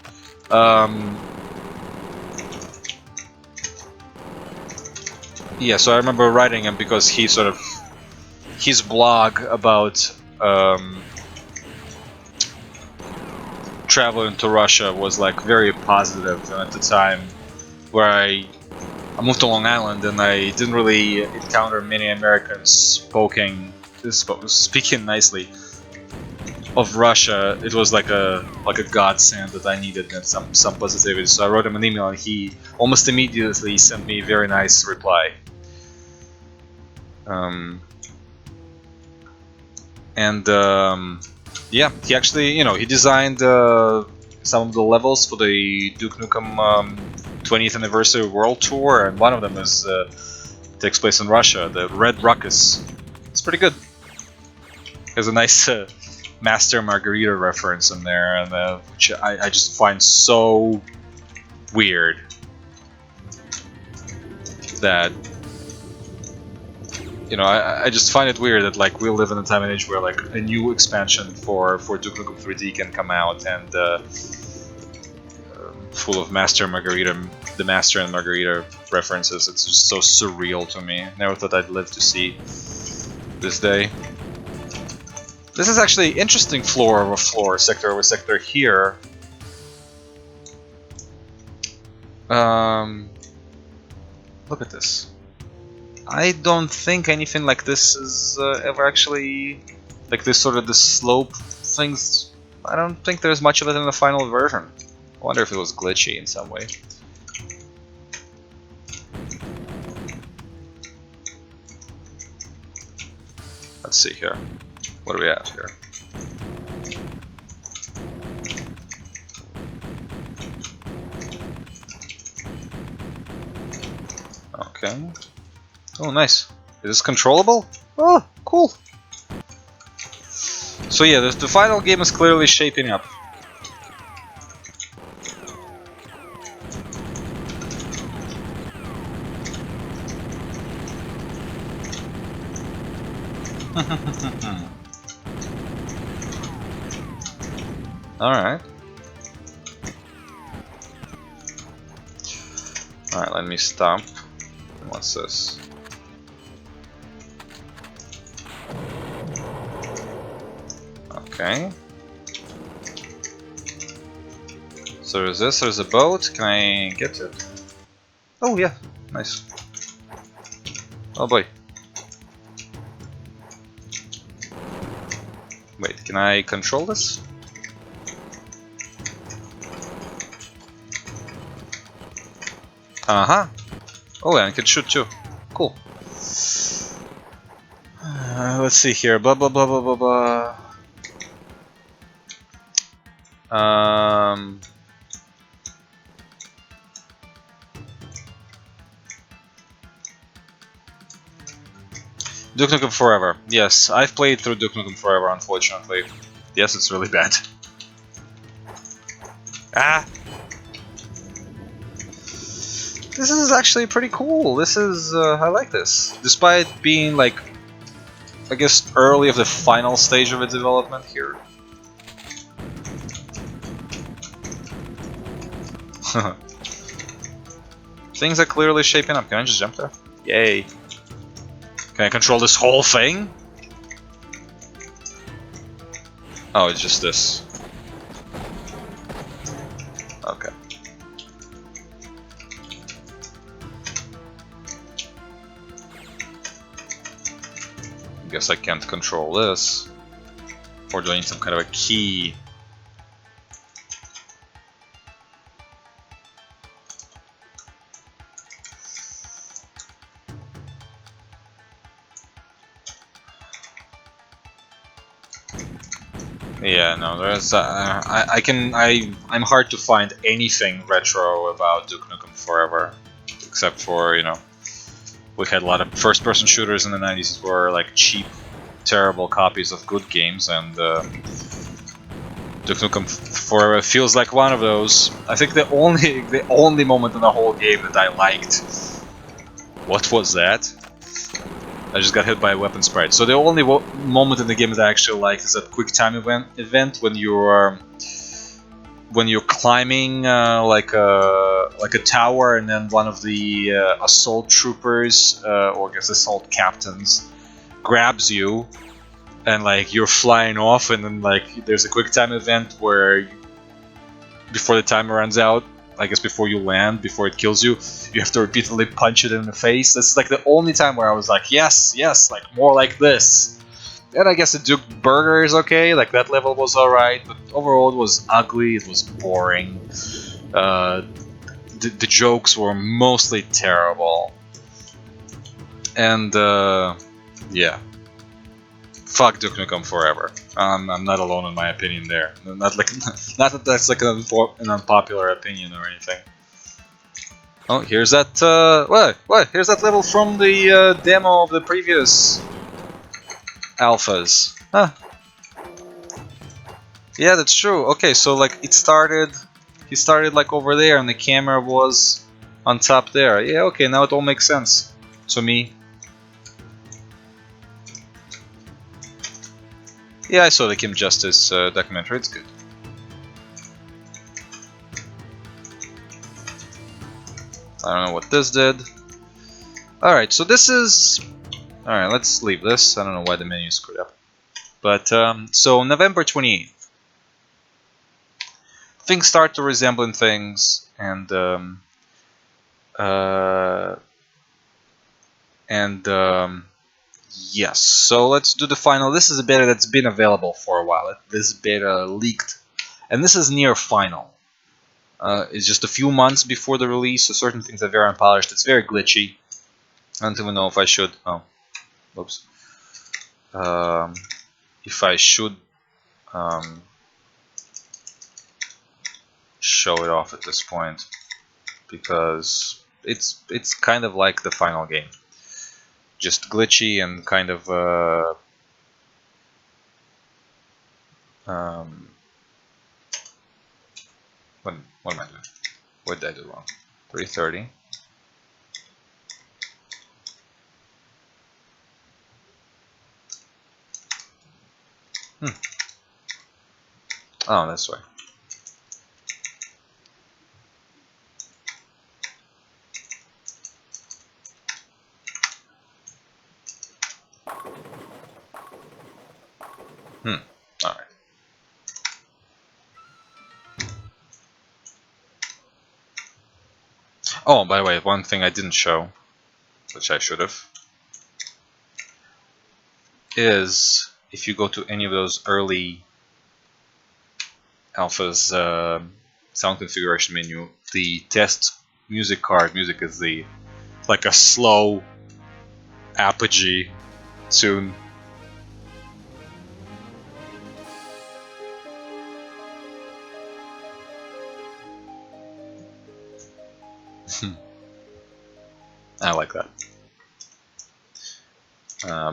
yeah, so I remember writing him because he sort of his blog about traveling to Russia was like very positive, and at the time where I moved to Long Island and I didn't really encounter many Americans speaking nicely of Russia. It was like a godsend that I needed, and some positivity. So I wrote him an email, and he almost immediately sent me a very nice reply. Yeah, he actually, he designed some of the levels for the Duke Nukem 20th Anniversary World Tour, and one of them takes place in Russia, the Red Ruckus. It's pretty good. There's a nice Master Margarita reference in there, and which I just find so weird that I just find it weird that like we live in a time and age where like a new expansion for Duke Nukem 3D can come out and full of Master Margarita, the Master and Margarita references. It's just so surreal to me. Never thought I'd live to see this day. This is actually interesting floor over floor, sector over sector here. Look at this. I don't think anything like this is ever actually like this sort of the slope things. I don't think there's much of it in the final version. I wonder if it was glitchy in some way. Let's see here. What do we have here? Okay. Oh, nice. Is this controllable? Oh, cool. So yeah, the final game is clearly shaping up. Alright. Alright, let me stop. What's this? Okay. So there's this, there's a boat. Can I get it? Oh yeah, nice. Oh boy. Wait, can I control this? Uh-huh. Oh, and I can shoot too. Cool. Let's see here. Blah blah blah blah blah blah. Duke Nukem Forever. Yes, I've played through Duke Nukem Forever, unfortunately. Yes, it's really bad. Ah! This is actually pretty cool. This is, I like this. Despite being, like, I guess, early of the final stage of its development here. Things are clearly shaping up. Can I just jump there? Yay. Can I control this whole thing? Oh, it's just this. Okay. Guess I can't control this. Or do I need some kind of a key? Yeah, no, there's I'm hard to find anything retro about Duke Nukem Forever, except for, we had a lot of first-person shooters in the 90s that were like cheap, terrible copies of good games, and Duke Nukem Forever feels like one of those. I think the only moment in the whole game that I liked. What was that? I just got hit by a weapon sprite. So the only moment in the game that I actually like is that quick time event when you are when you're climbing like a tower, and then one of the assault troopers or I guess assault captains grabs you, and like you're flying off, and then like there's a quick time event where before the timer runs out, I guess before you land, before it kills you, you have to repeatedly punch it in the face. That's like the only time where I was like, yes, yes, like more like this. And I guess the Duke Burger is okay, like that level was alright, but overall it was ugly, it was boring. The jokes were mostly terrible. And yeah. Fuck Duke Nukem Forever. I'm not alone in my opinion there. Not that that's like an unpopular opinion or anything. Oh, here's that. What? Here's that level from the demo of the previous alphas. Huh. Yeah, that's true. Okay, so like he started like over there, and the camera was on top there. Yeah, okay, now it all makes sense to me. Yeah, I saw the Kim Justice documentary. It's good. I don't know what this did. Alright, so this is... Alright, let's leave this. I don't know why the menu screwed up. But, so November 28th. Things start to resemble things, and yes, so let's do the final. This is a beta that's been available for a while. This beta leaked, and this is near final. It's just a few months before the release, so certain things are very unpolished. It's very glitchy. I don't even know if I should... Oh, whoops. If I should show it off at this point, because it's kind of like the final game. Just glitchy and kind of what am I doing? What did I do wrong? 330. Oh, that's right. Alright. Oh, by the way, one thing I didn't show, which I should have, is if you go to any of those early alphas sound configuration menu, the test music card music is like a slow apogee tune. I like that.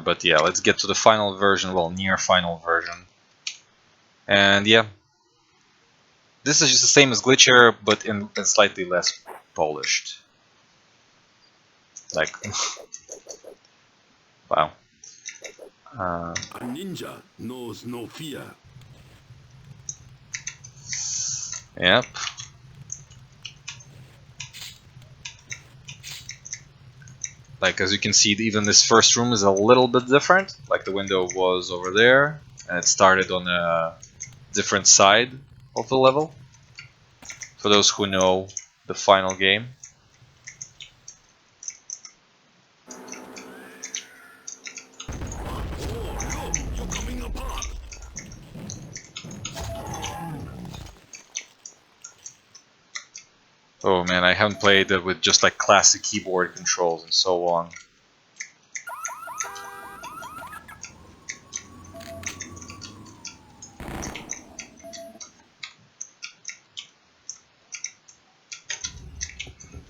But yeah, let's get to the final version, well, near final version. And yeah, this is just the same as Glitcher, but in slightly less polished. Like, wow. A ninja knows no fear. Yep. Like, as you can see, even this first room is a little bit different. Like, the window was over there, and it started on a different side of the level. For those who know the final game. Oh man, I haven't played it with just like classic keyboard controls and so on.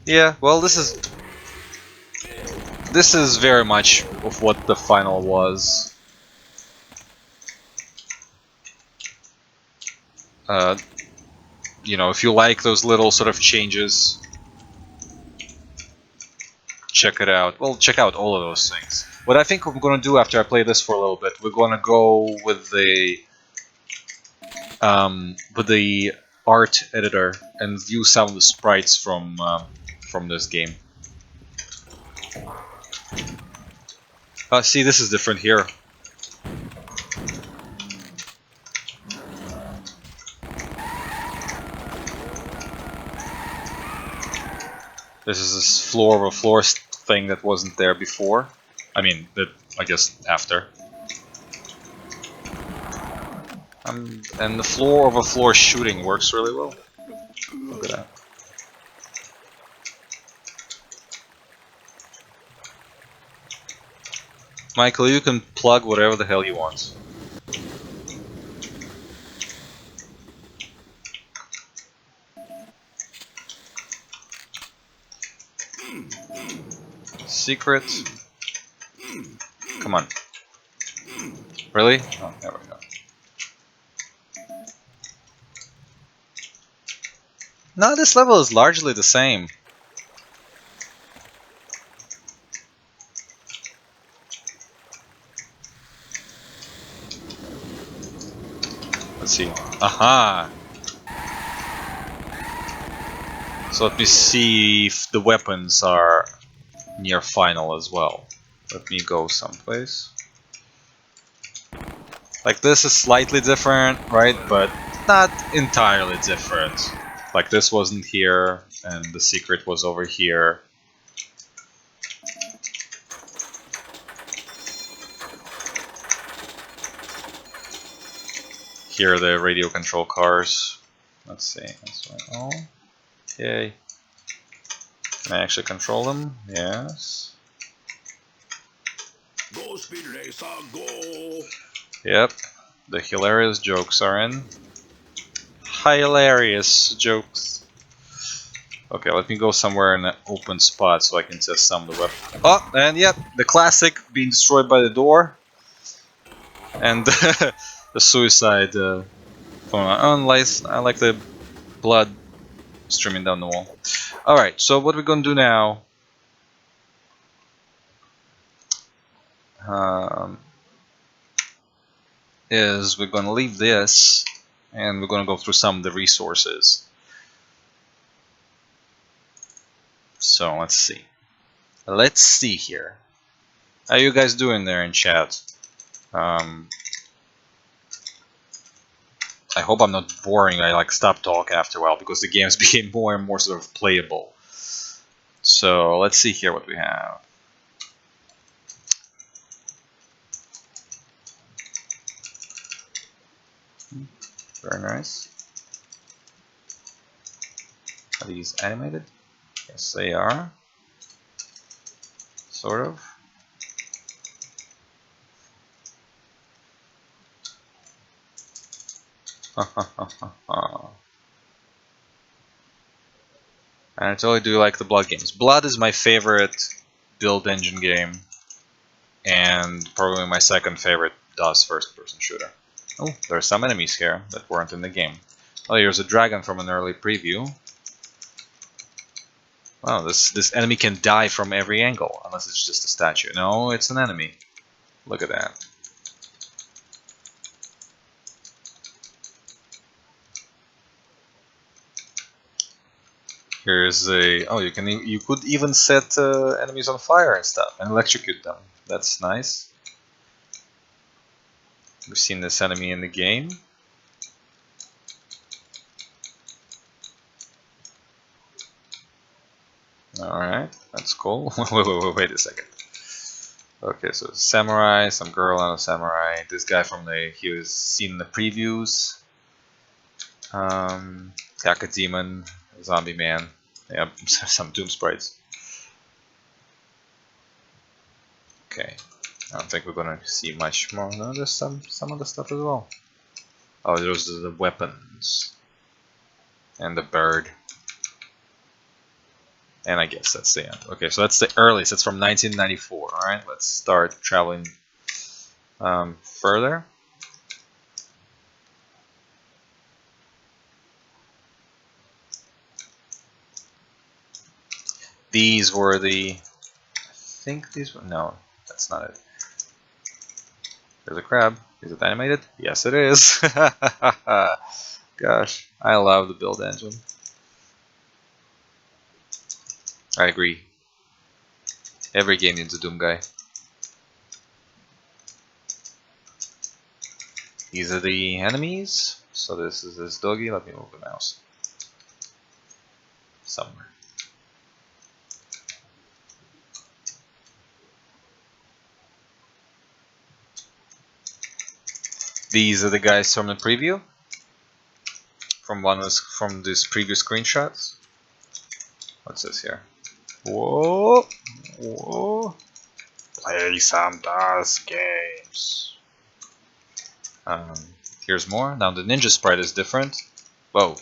Yeah, well, this is very much of what the final was. You know, if you like those little sort of changes, check it out. Well, check out all of those things. What I think we're gonna do after I play this for a little bit, we're gonna go with the art editor and view some of the sprites from this game. See, this is different here. This is this floor over floor thing that wasn't there before. I mean, that I guess after. And the floor over floor shooting works really well. Look at that. Michael, you can plug whatever the hell you want. Secret. Come on. Really? Oh, there we go. No, this level is largely the same. Let's see. Aha! So let me see if the weapons are near final as well. Let me go someplace. Like this is slightly different, right? But not entirely different. Like this wasn't here, and the secret was over here. Here are the radio control cars. Let's see. That's right. Oh, yay. Can I actually control them? Yes. Go, Speed Racer, go! Yep. The hilarious jokes are in. Hilarious jokes. Okay, let me go somewhere in an open spot so I can test some of the weapons. Oh, and yep, the classic being destroyed by the door. And the suicide phone. I like the blood streaming down the wall. Alright, so what we're gonna do now is we're gonna leave this and we're gonna go through some of the resources. So let's see. Let's see here. How you guys doing there in chat? I hope I'm not boring. I like stopped talk after a while because the games became more and more sort of playable. So let's see here what we have. Very nice. Are these animated? Yes, they are. Sort of. And I totally do like the Blood games. Blood is my favorite build engine game, and probably my second favorite DOS first-person shooter. Oh, there are some enemies here that weren't in the game. Oh, here's a dragon from an early preview. Wow, this enemy can die from every angle, unless it's just a statue. No, it's an enemy. Look at that. Here's a you could even set enemies on fire and stuff and electrocute them. That's nice. We've seen this enemy in the game. Alright, that's cool. Wait a second. Okay, so samurai, some girl and a samurai. This guy he was seen in the previews. Kaka Demon, Zombie Man. Yeah, some Doom sprites. Okay, I don't think we're gonna see much more. No, there's some other stuff as well. Oh, those are the weapons. And the bird. And I guess that's the end. Okay, so that's the earliest. It's from 1994. Alright, let's start traveling further. These were the... I think these were... No, that's not it. There's a crab. Is it animated? Yes, it is. Gosh, I love the build engine. I agree. Every game needs a Doom guy. These are the enemies. So this is this doggy. Let me move the mouse. Somewhere. These are the guys from the preview. From this previous screenshots. What's this here? Whoa! Whoa! Play some DOS games. Here's more. Now the ninja sprite is different. Whoa.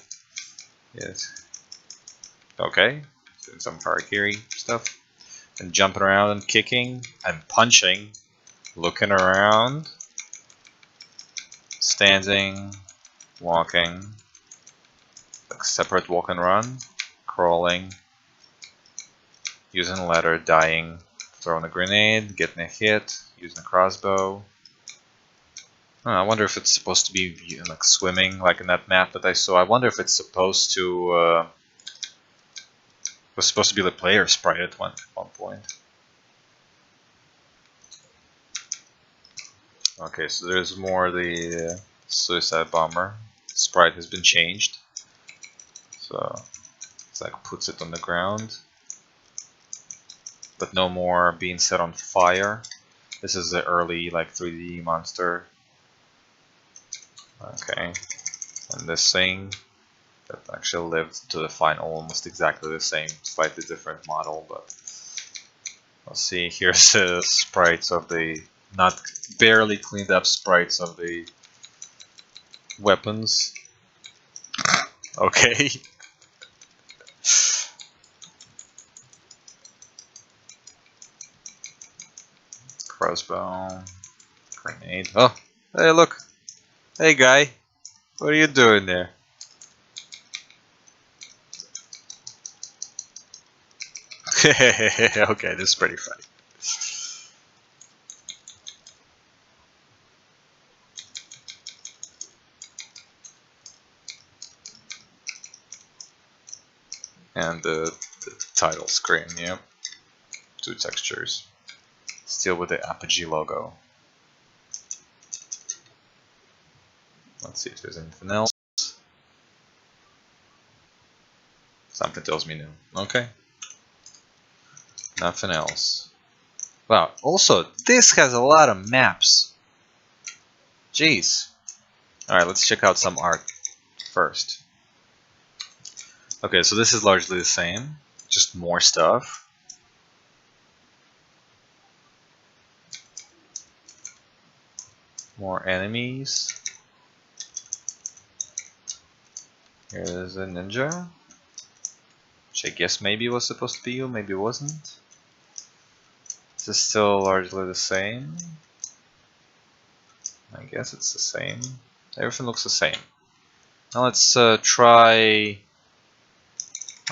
Yes. Okay. Doing some harakiri stuff. And jumping around and kicking and punching. Looking around. Standing. Walking. Like separate walk and run. Crawling. Using a ladder. Dying. Throwing a grenade. Getting a hit. Using a crossbow. I wonder if it's supposed to be like swimming, like in that map that I saw. I wonder if it's supposed to was supposed to be the player sprite at one point. Okay, so there's more. The suicide bomber sprite has been changed, so it's like puts it on the ground, but no more being set on fire. This is the early like 3D monster. Okay, and this thing that actually lived to the final, almost exactly the same, slightly different model, but let's see. Here's the sprites of the not barely cleaned up sprites of the weapons. Okay. Crossbow, grenade. Oh, hey, look. Hey, guy. What are you doing there? Okay, this is pretty funny. And the title screen, yep. 2 textures. Still with the Apogee logo. Let's see if there's anything else. Something tells me no. Okay. Nothing else. Wow, also, this has a lot of maps. Jeez. Alright, let's check out some art first. Okay, so this is largely the same. Just more stuff. More enemies. Here's a ninja. Which I guess maybe was supposed to be you, maybe wasn't. This is still largely the same. I guess it's the same. Everything looks the same. Now let's try...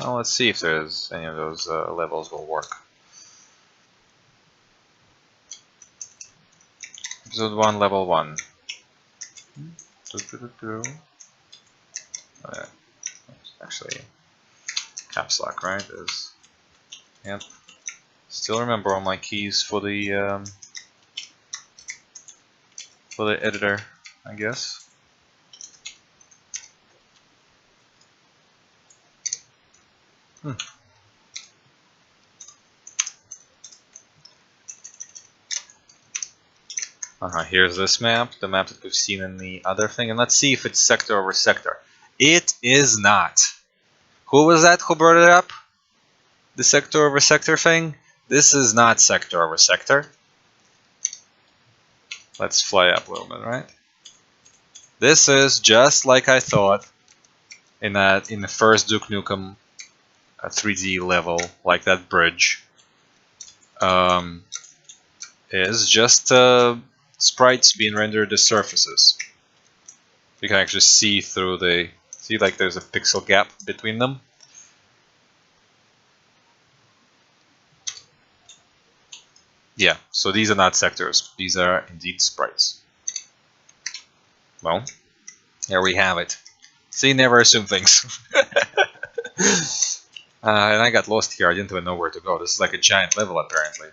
Well, let's see if there's any of those levels will work. Episode 1, level 1. Actually, caps lock, right? Is yep. Still remember all my keys for the editor, I guess. Here's this map, the map that we've seen in the other thing, and let's see if it's sector over sector. It is not. Who was that who brought it up? The sector over sector thing? This is not sector over sector. Let's fly up a little bit, right? This is just like I thought in the first Duke Nukem 3D level, like that bridge. Is just sprites being rendered as surfaces. You can actually see through the... See, like there's a pixel gap between them. Yeah, so these are not sectors. These are indeed sprites. Well, here we have it. See, never assume things. And I got lost here. I didn't even know where to go. This is like a giant level, apparently.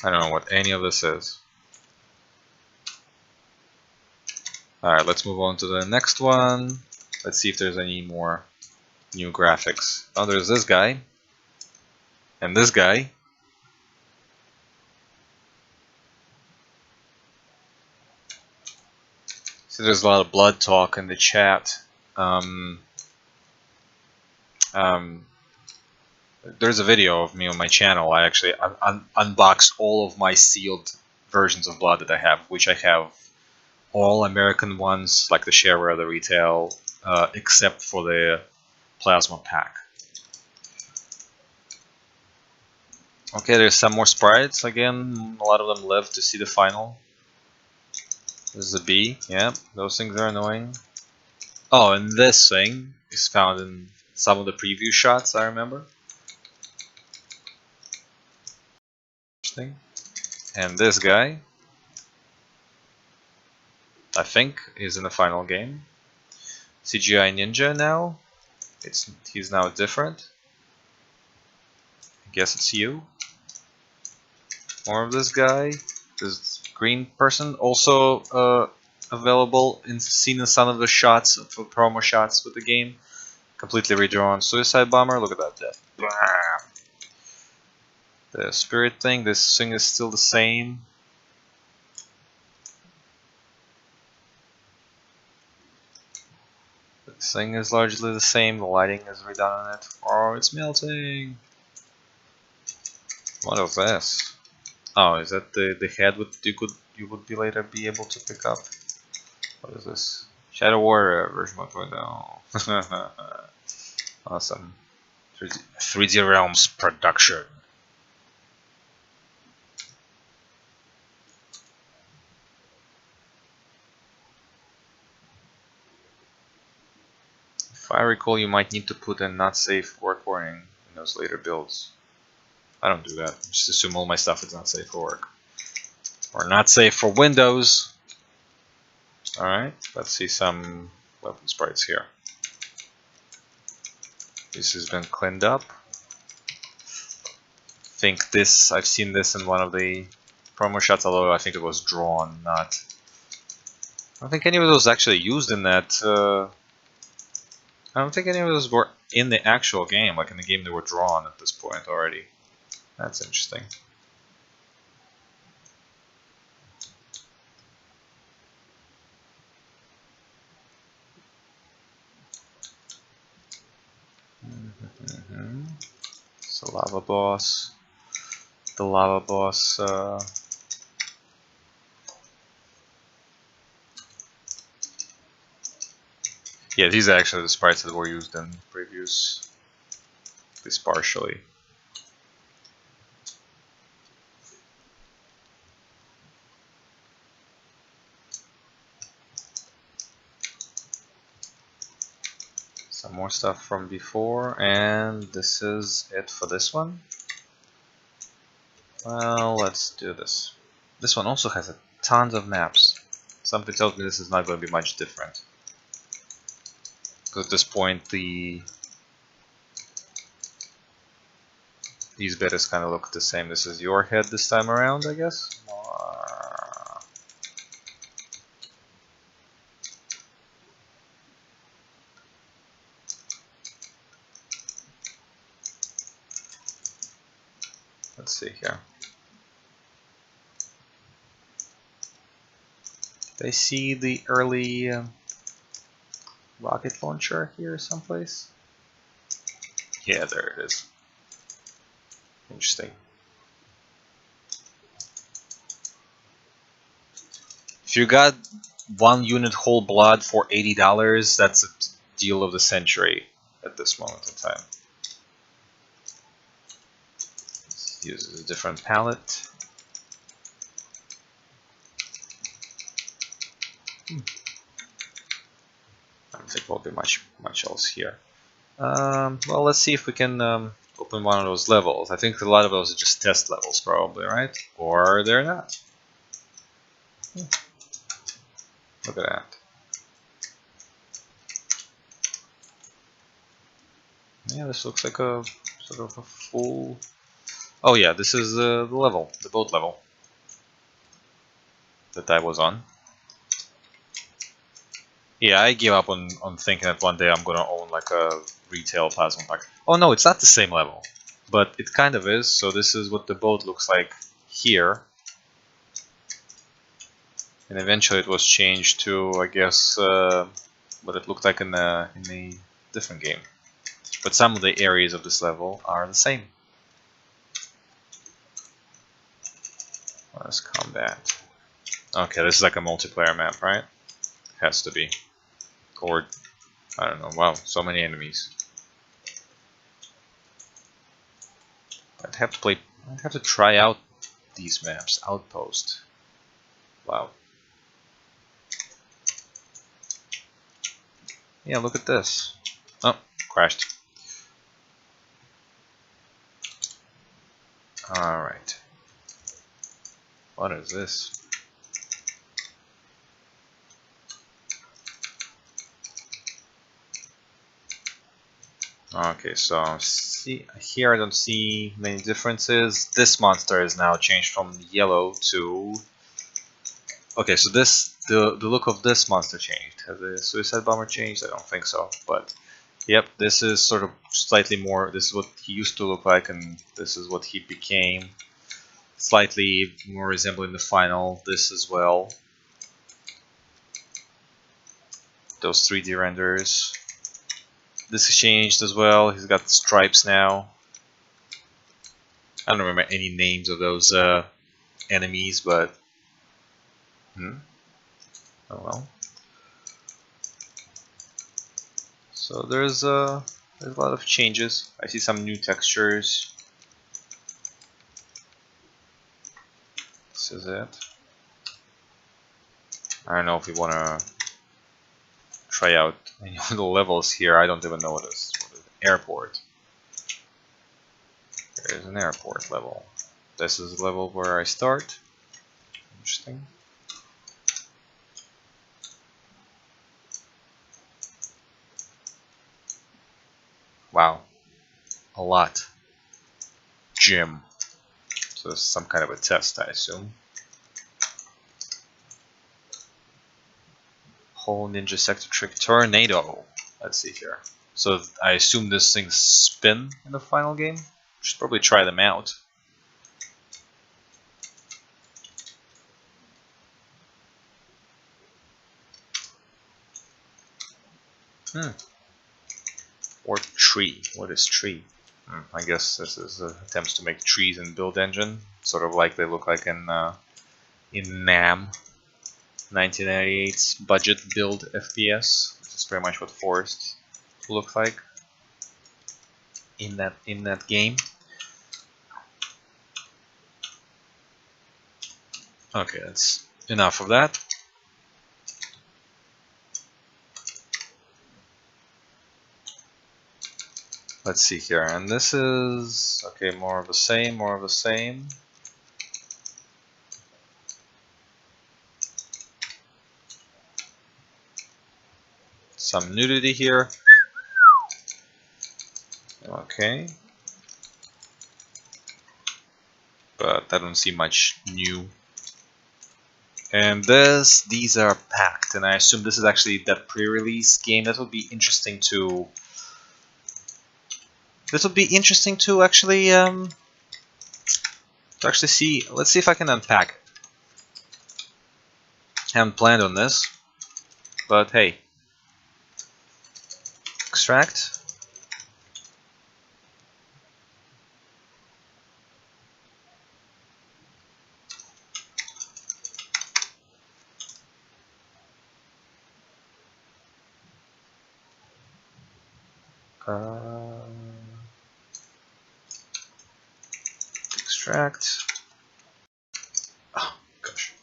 I don't know what any of this is. Alright, let's move on to the next one. Let's see if there's any more new graphics. Oh, there's this guy. And this guy. See, there's a lot of blood talk in the chat. There's a video of me on my channel. I actually unboxed all of my sealed versions of blood that I have, which I have all American ones, like the shareware, the retail, except for the plasma pack. Okay, there's some more sprites. Again, a lot of them live to see the final. This is a bee. Yeah, those things are annoying. Oh, and this thing is found in some of the preview shots, I remember. Interesting. And this guy, I think, is in the final game. CGI Ninja now. He's now different. I guess it's you. More of this guy. This green person also available seen in some of the shots, for promo shots with the game. Completely redrawn suicide bomber. Look at that death. The spirit thing. This thing is still the same. This thing is largely the same. The lighting is redone on it. Oh, it's melting. What is this? Oh, is that the head you would be later be able to pick up? What is this? Shadow Warrior version 1.0. Awesome. 3D Realms production. If I recall, you might need to put a not safe work warning in those later builds. I don't do that. Just assume all my stuff is not safe for work. Or not safe for Windows. Alright, let's see some weapon sprites here. This has been cleaned up. I've seen this in one of the promo shots, although I think it was drawn, not... I don't think any of those actually used in that... I don't think any of those were in the actual game, like in the game they were drawn at this point already. That's interesting. It's a lava boss. The lava boss. Yeah, these are actually the sprites that were used in previews. At least partially. Some more stuff from before, and this is it for this one. Well, let's do this. This one also has tons of maps. Something tells me this is not going to be much different. Because at this point, these betas kind of look the same. This is your head this time around, I guess. Let's see here. Did I see the early rocket launcher here someplace? Yeah, there it is. Interesting. If you got 1 unit whole blood for $80, that's a deal of the century at this moment in time. Let's use a different palette. I don't think there'll be much else here. Well, let's see if we can open one of those levels. I think a lot of those are just test levels, probably, right? Or they're not. Look at that. Yeah, this looks like a sort of a full. Oh yeah, this is the level, the boat level that I was on. Yeah, I gave up on thinking that one day I'm gonna own like a retail plasma pack. Oh no, it's not the same level, but it kind of is. So this is what the boat looks like here, and eventually it was changed to, I guess, what it looked like in a different game. But some of the areas of this level are the same. Let's combat. Okay, this is like a multiplayer map, right? Has to be. Or, I don't know, wow, so many enemies. I'd have to try out these maps. Outpost. Wow. Yeah, look at this. Oh, crashed. Alright. What is this? Okay, so see here I don't see many differences. This monster is now changed from yellow to. Okay, so the look of this monster changed. Has the suicide bomber changed? I don't think so. But yep, this is sort of slightly more. This is what he used to look like, and this is what he became. Slightly more resembling the final. This as well. Those 3D renders. This has changed as well. He's got stripes now. I don't remember any names of those enemies, but oh well. So there's a lot of changes. I see some new textures. This is it. I don't know if we want to try out any of the levels here. I don't even know what is airport. There's an airport level. This is the level where I start. Interesting. Wow, a lot. Gym. So this is some kind of a test, I assume. Whole ninja sector trick tornado. Let's see here. So I assume this thing's spin in the final game. Should probably try them out. Or tree. What is tree? I guess this is attempts to make trees in build engine, sort of like they look like in NAM, 1998's budget build FPS, which is pretty much what forests look like in that game. Okay, that's enough of that. Let's see here, and this is okay, more of the same, more of the same. Some nudity here. Okay. But I don't see much new. And these are packed, and I assume this is actually that pre-release game. That would be interesting to. This would be interesting to actually see. Let's see if I can unpack it. Haven't planned on this, but hey, extract. Extract. Oh gosh.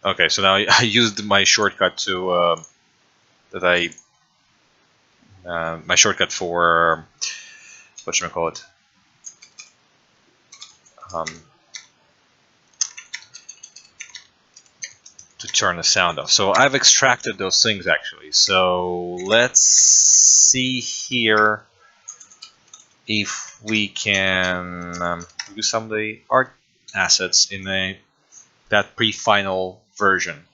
Okay, so now I used my shortcut to my shortcut for whatchamacallit, to turn the sound off. So I've extracted those things actually. So let's see here if we can use some of the art assets in that pre-final version.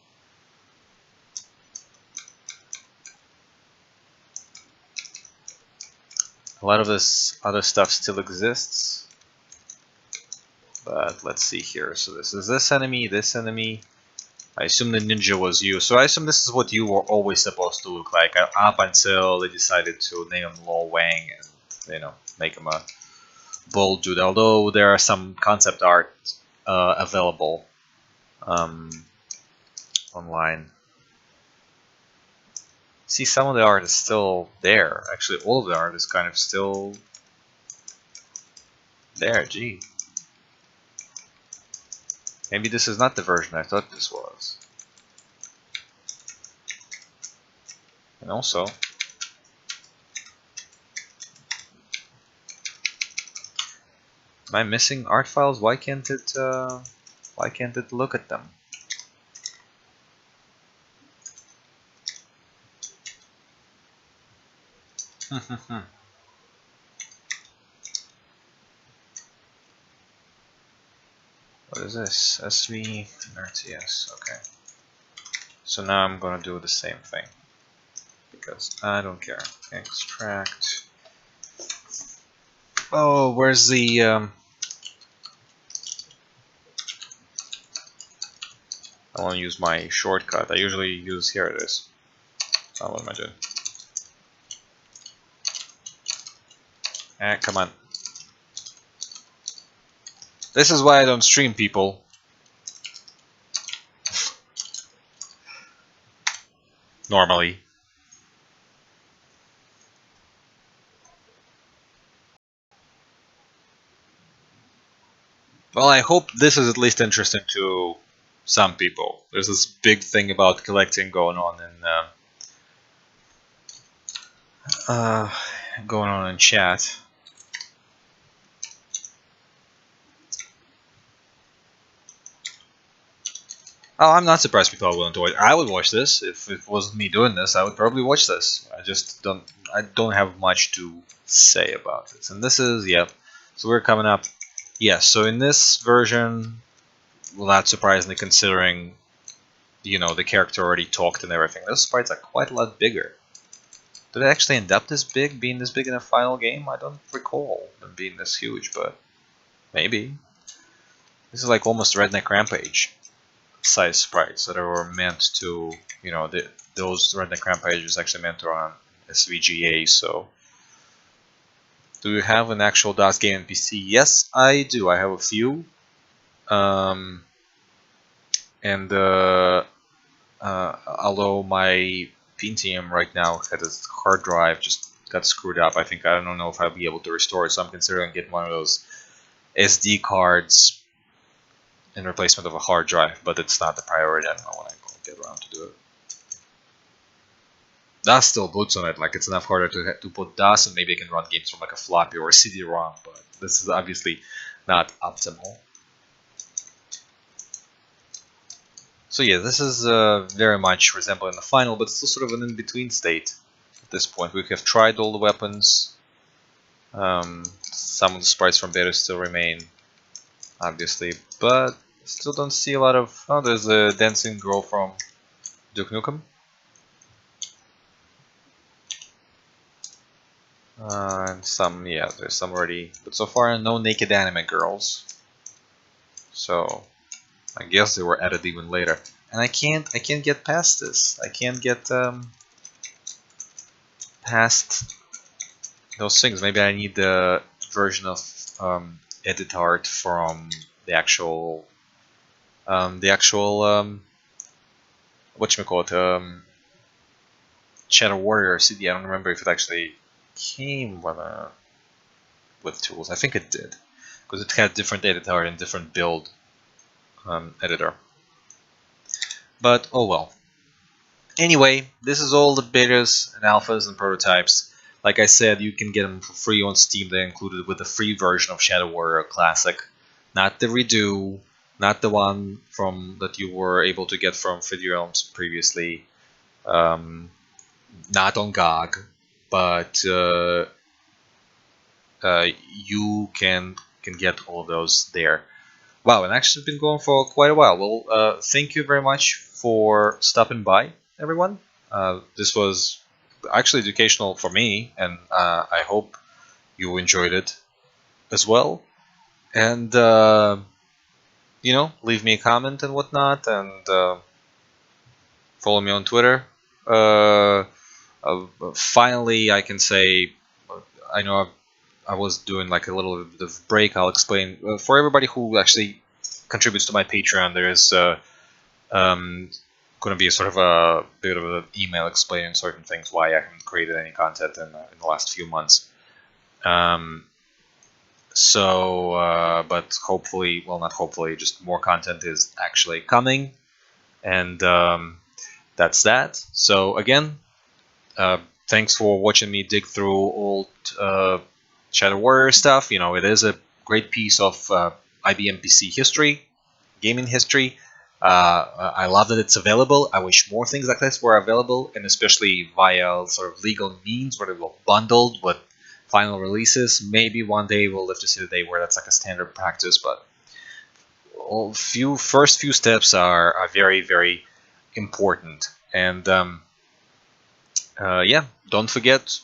A lot of this other stuff still exists, but let's see here. So this is this enemy. I assume the ninja was you, so I assume this is what you were always supposed to look like up until they decided to name him Lo Wang and make him a bold dude. Although there are some concept art available online. See, some of the art is still there. Actually, all of the art is kind of still there. Gee. Maybe this is not the version I thought this was. And also, am I missing art files? Why can't it look at them? What is this? SV RTS. Okay. So now I'm gonna do the same thing because I don't care. Extract. Oh, where's the I want to use my shortcut. I usually use, here it is. Oh, what am I doing? Come on. This is why I don't stream, people. Normally. Well, I hope this is at least interesting to some people. There's this big thing about collecting going on in chat. Oh, I'm not surprised people are willing to watch. I would watch this if it wasn't me doing this. I would probably watch this. I don't have much to say about this. And this is, yep. So we're coming up. Yes. So in this version, well, not surprisingly, considering the character already talked and everything, those sprites are quite a lot bigger. Did it actually end up this big, being this big in a final game? I don't recall them being this huge, but maybe. This is like almost Redneck Rampage size sprites that are meant to, those Redneck Rampages actually meant to run SVGA. So, do you have an actual DOS game NPC? Yes, I do. I have a few. And although my Pentium right now had its hard drive just got screwed up, I don't know if I'll be able to restore it. So I'm considering getting one of those SD cards in replacement of a hard drive, but it's not the priority. I don't know when I'll get around to do it. DOS still boots on it, like it's enough harder to put DOS, and maybe I can run games from like a floppy or a cd-rom, but this is obviously not optimal. So yeah, this is very much resembling the final, but still sort of an in-between state at this point. We have tried all the weapons. Some of the sprites from beta still remain, obviously, but still don't see a lot of... Oh, there's a dancing girl from Duke Nukem. And some, yeah, there's some already, but so far no naked anime girls. So I guess they were added even later. And I can't get past this. I can't get past those things. Maybe I need the version of edit art from the actual whatchamacallit, Shadow Warrior CD. I don't remember if it actually came with tools. I think it did, because it had different edit art and different build editor. But oh well. Anyway, this is all the betas and alphas and prototypes. Like I said, you can get them for free on Steam. They're included with the free version of Shadow Warrior Classic, not the redo, not the one from that you were able to get from cd-roms previously, not on GOG, but you can get all of those there. Wow, and actually, it's been going for quite a while. Well, thank you very much for stopping by, everyone. This was actually educational for me, and I hope you enjoyed it as well. And leave me a comment and whatnot, and follow me on Twitter. Uh, Finally, I can say I know I was doing like a little bit of break. I'll explain for everybody who actually contributes to my Patreon. There is um, going to be a sort of a bit of an email explaining certain things why I haven't created any content in the last few months. But hopefully, well, not hopefully, just more content is actually coming, and that's that. So again, thanks for watching me dig through old Shadow Warrior stuff. It is a great piece of IBM PC history, gaming history. I love that it's available. I wish more things like this were available, and especially via sort of legal means where they were bundled with final releases. Maybe one day we'll live to see the day where that's like a standard practice, but first few steps are very, very important. And yeah, don't forget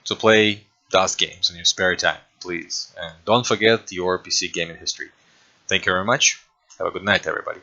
to play DOS games in your spare time, please. And don't forget your PC gaming history. Thank you very much. Have a good night, everybody.